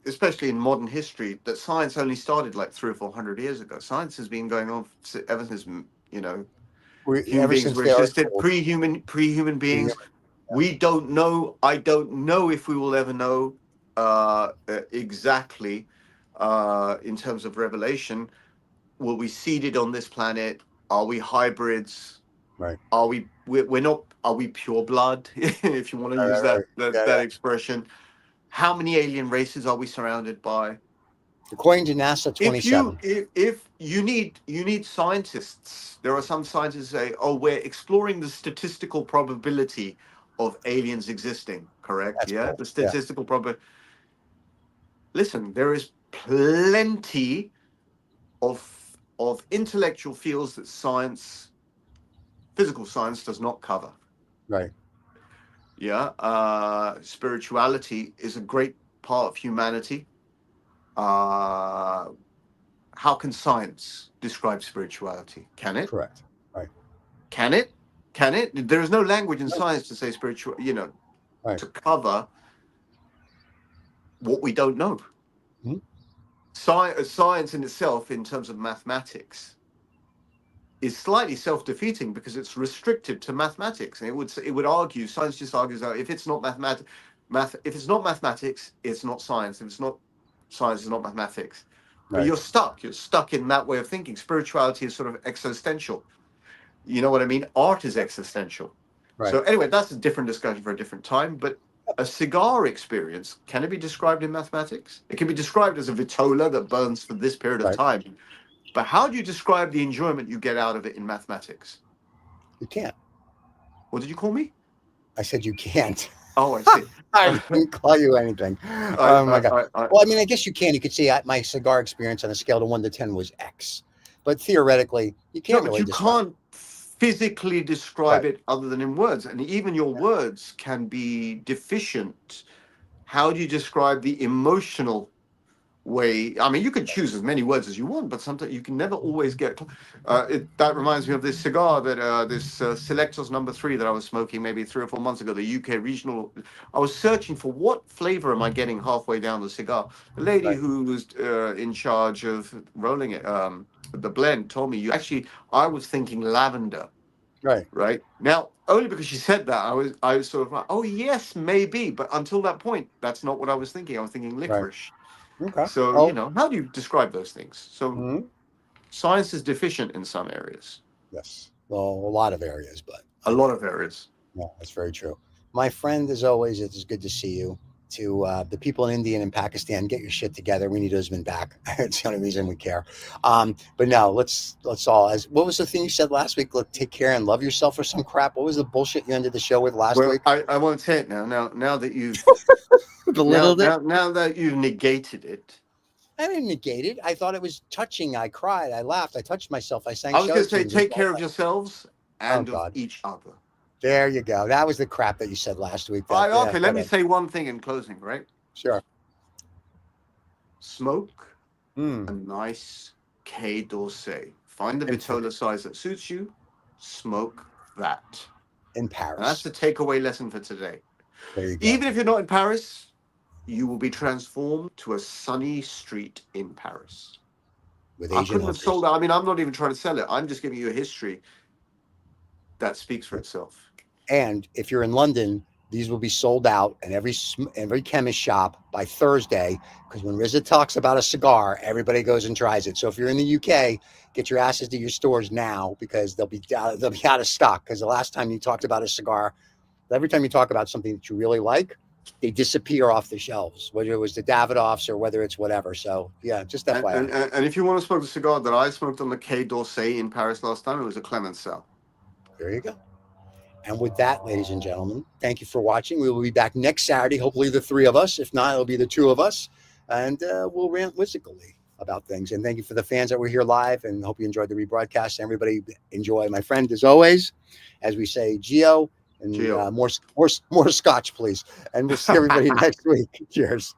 Speaker 1: especially in modern history, that science only started like 300 or 400 years ago. Science has been going on ever since, human beings were existed, pre-human beings. We don't know. I don't know if we will ever know exactly in terms of revelation were we seeded on this planet? Are we hybrids?
Speaker 2: Right.
Speaker 1: Are we're not, are we pure blood? If you want to use
Speaker 2: Right.
Speaker 1: that expression. How many alien races are we surrounded by?
Speaker 2: According to NASA, 27.
Speaker 1: If you need scientists, there are some scientists say, oh, we're exploring the statistical probability of aliens existing. Correct?
Speaker 2: That's
Speaker 1: Yeah,
Speaker 2: cool.
Speaker 1: the statistical probability. Listen, there is plenty of intellectual fields that physical science does not cover.
Speaker 2: Right.
Speaker 1: Yeah, spirituality is a great part of humanity. How can science describe spirituality? Can it?
Speaker 2: Correct. Right.
Speaker 1: Can it? Can it? There is no language in science to say spiritual,
Speaker 2: Right.
Speaker 1: to cover what we don't know.
Speaker 2: Hmm.
Speaker 1: Science in itself, in terms of mathematics, is slightly self-defeating because it's restricted to mathematics, and it would argue, science just argues that if it's not if it's not mathematics, it's not science. If it's not science, it's not mathematics. But
Speaker 2: Right.
Speaker 1: you're stuck in that way of thinking. Spirituality is sort of existential. You know what I mean? Art is existential.
Speaker 2: Right.
Speaker 1: So anyway, that's a different discussion for a different time. But a cigar experience, can it be described in mathematics? It can be described as a vitola that burns for this period of
Speaker 2: Right.
Speaker 1: time. But how do you describe the enjoyment you get out of it in mathematics?
Speaker 2: You can't.
Speaker 1: What did you call me?
Speaker 2: I said you can't.
Speaker 1: Oh, I see.
Speaker 2: I didn't call you anything. Oh my God. Well, I mean, I guess you can. You could say my cigar experience on a scale of 1 to 10 was X, but theoretically, you can't.
Speaker 1: No, but
Speaker 2: really
Speaker 1: you can't physically describe it other than in words, and even your words can be deficient. How do you describe the emotional way? I mean, you can choose as many words as you want, but sometimes you can never always get. That reminds me of this cigar that this Selectos number 3 that I was smoking maybe 3 or 4 months ago. The UK regional. I was searching for what flavor am I getting halfway down the cigar. The lady who was in charge of rolling it, the blend, told me I was thinking lavender. Right now, only because she said that, I was sort of like, oh yes, maybe, but until that point, that's not what I was thinking. I was thinking licorice.
Speaker 2: Okay.
Speaker 1: So, how do you describe those things? So science is deficient in some areas.
Speaker 2: Yes. Well, a lot of areas, but.
Speaker 1: A lot of areas.
Speaker 2: Yeah, that's very true. My friend, as always, it is good to see you. To the people in India and Pakistan, get your shit together. We need Usman back. It's the only reason we care. But no, let's all. What was the thing you said last week? Look, take care and love yourself or some crap. What was the bullshit you ended the show with last week?
Speaker 1: I won't say it now. Now that you've now that you've negated it.
Speaker 2: I didn't negate it. I thought it was touching. I cried. I laughed. I touched myself. I sang.
Speaker 1: I was going to say, take care of yourselves and of each other.
Speaker 2: There you go. That was the crap that you said last week.
Speaker 1: Okay, let me say one thing in closing, right?
Speaker 2: Sure.
Speaker 1: Smoke a nice Quai D'Orsay. Find the vitola size that suits you. Smoke that.
Speaker 2: In Paris.
Speaker 1: And that's the takeaway lesson for today.
Speaker 2: There you go.
Speaker 1: Even if you're not in Paris, you will be transformed to a sunny street in Paris.
Speaker 2: With
Speaker 1: I couldn't have sold it. I mean, I'm not even trying to sell it. I'm just giving you a history that speaks for itself.
Speaker 2: And if you're in London, these will be sold out in every chemist shop by Thursday, because when Rizza talks about a cigar, everybody goes and tries it. So if you're in the UK, get your asses to your stores now, because they'll be out of stock. Because the last time you talked about a cigar, every time you talk about something that you really like, they disappear off the shelves, whether it was the Davidoffs or whether it's whatever. So yeah, just FYI.
Speaker 1: And if you want to smoke the cigar that I smoked on the Quai D'Orsay in Paris last time, it was a Clemenceau.
Speaker 2: There you go. And with that, ladies and gentlemen, thank you for watching. We will be back next Saturday, hopefully the 3 of us. If not, it'll be the 2 of us. And we'll rant whizzically about things. And thank you for the fans that were here live, and hope you enjoyed the rebroadcast. And everybody enjoy. My friend, as always, as we say, Gio, and more scotch, please. And we'll see everybody next week. Cheers.